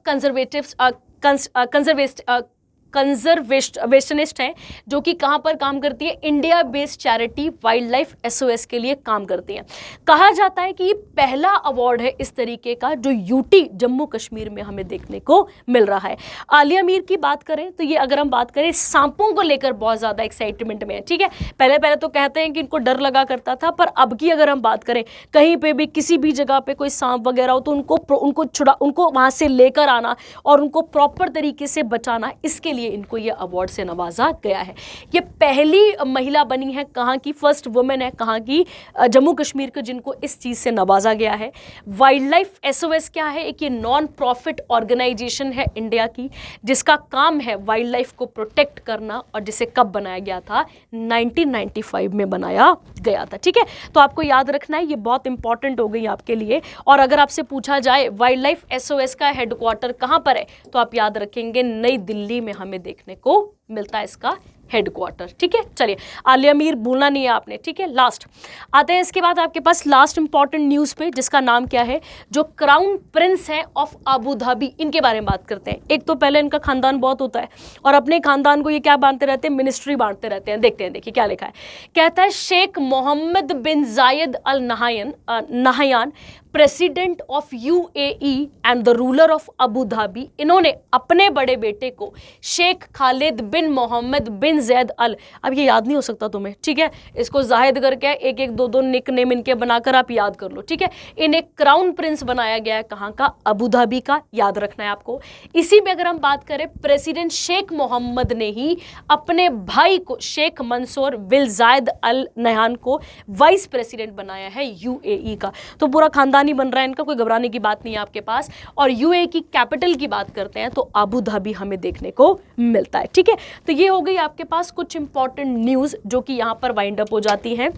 कंजर्वेशनिस्ट हैं, जो कि कहाँ पर काम करती है, India based charity wild life SOS के लिए काम करती हैं। कहा जाता है कि ये पहला अवार्ड है इस तरीके का जो यूटी जम्मू कश्मीर में हमें देखने को मिल रहा है। आलिया मीर की बात करें तो ये, अगर हम बात करें, सांपों को लेकर बहुत ज़्यादा एक्साइटमेंट में है। ठीक है, पहले तो कहते हैं कि इनको डर लगा करता था, पर अब की अगर हम बात करें, कहीं पे भी किसी भी जगह पे कोई सांप वगैरह हो तो उनको वहाँ से लेकर आना और उनको प्रॉपर तरीके से बचाना, इसके लिए इनको ये अवार्ड से नवाजा गया है। ये पहली महिला बनी है, कहाँ की, फर्स्ट वुमेन है कहाँ की, जम्मू कश्मीर के, जिनको इस चीज़ से नवाजा गया है। वाइल्ड लाइफ SOS क्या है, एक ये नॉन प्रॉफिट ऑर्गेनाइजेशन है इंडिया की, जिसका काम है वाइल्ड लाइफ को प्रोटेक्ट करना, और जिसे कब बनाया गया था, 1995 में बनाया गया था। ठीक है, तो आपको याद रखना है, ये बहुत इंपॉर्टेंट हो गई आपके लिए। और अगर आपसे पूछा जाए वाइल्ड लाइफ SOS का हेडक्वार्टर कहाँ पर है, तो आप याद रखेंगे नई दिल्ली में हमें देखने को मिलता है इसका हेडक्वार्टर। ठीक है, चलिए आलिया मीर भूलना नहीं है आपने। ठीक है, लास्ट आते हैं इसके बाद आपके पास लास्ट इंपॉर्टेंट न्यूज़ पे, जिसका नाम क्या है, जो क्राउन प्रिंस हैं ऑफ अबू धाबी, इनके बारे में बात करते हैं। एक तो पहले इनका खानदान बहुत होता है, और अपने खानदान को ये क्या बांटते रहते हैं, मिनिस्ट्री बांटते रहते हैं। देखते हैं, देखिए क्या लिखा है। कहता है Sheikh Mohammed bin Zayed Al Nahyan president of UAE and the ruler of Abu Dhabi, इन्होंने अपने बड़े बेटे को शेख खालिद बिन मोहम्मद बिन जैद अल, अब ये याद नहीं हो सकता तुम्हें, ठीक है, इसको जाहिद करके एक एक दो निक नेम इनके बनाकर आप याद कर लो। ठीक है, इन्हें क्राउन प्रिंस बनाया गया है, कहाँ का, अबू धाबी का, याद रखना है आपको। इसी में अगर हम बात करें, प्रेसिडेंट शेख मोहम्मद ने ही अपने भाई को शेख मंसूर बिन जायद अल नहयान को वाइस प्रेसिडेंट बनाया है UAE का। तो पूरा खानदान नहीं बन रहा है इनका, कोई घबराने की बात नहीं है आपके पास। और यूएई की कैपिटल की बात करते हैं तो अबू धाबी हमें देखने को मिलता है। ठीक है, तो ये हो गई आपके पास कुछ इंपॉर्टेंट न्यूज़ जो कि यहाँ पर वाइंड अप हो जाती हैं।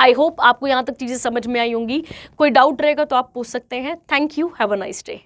आई होप आपको यहाँ तक चीज़ें समझ में आई होंगी। कोई डाउट रहेगा तो आप पूछ सकते हैं। Thank you, have a nice day.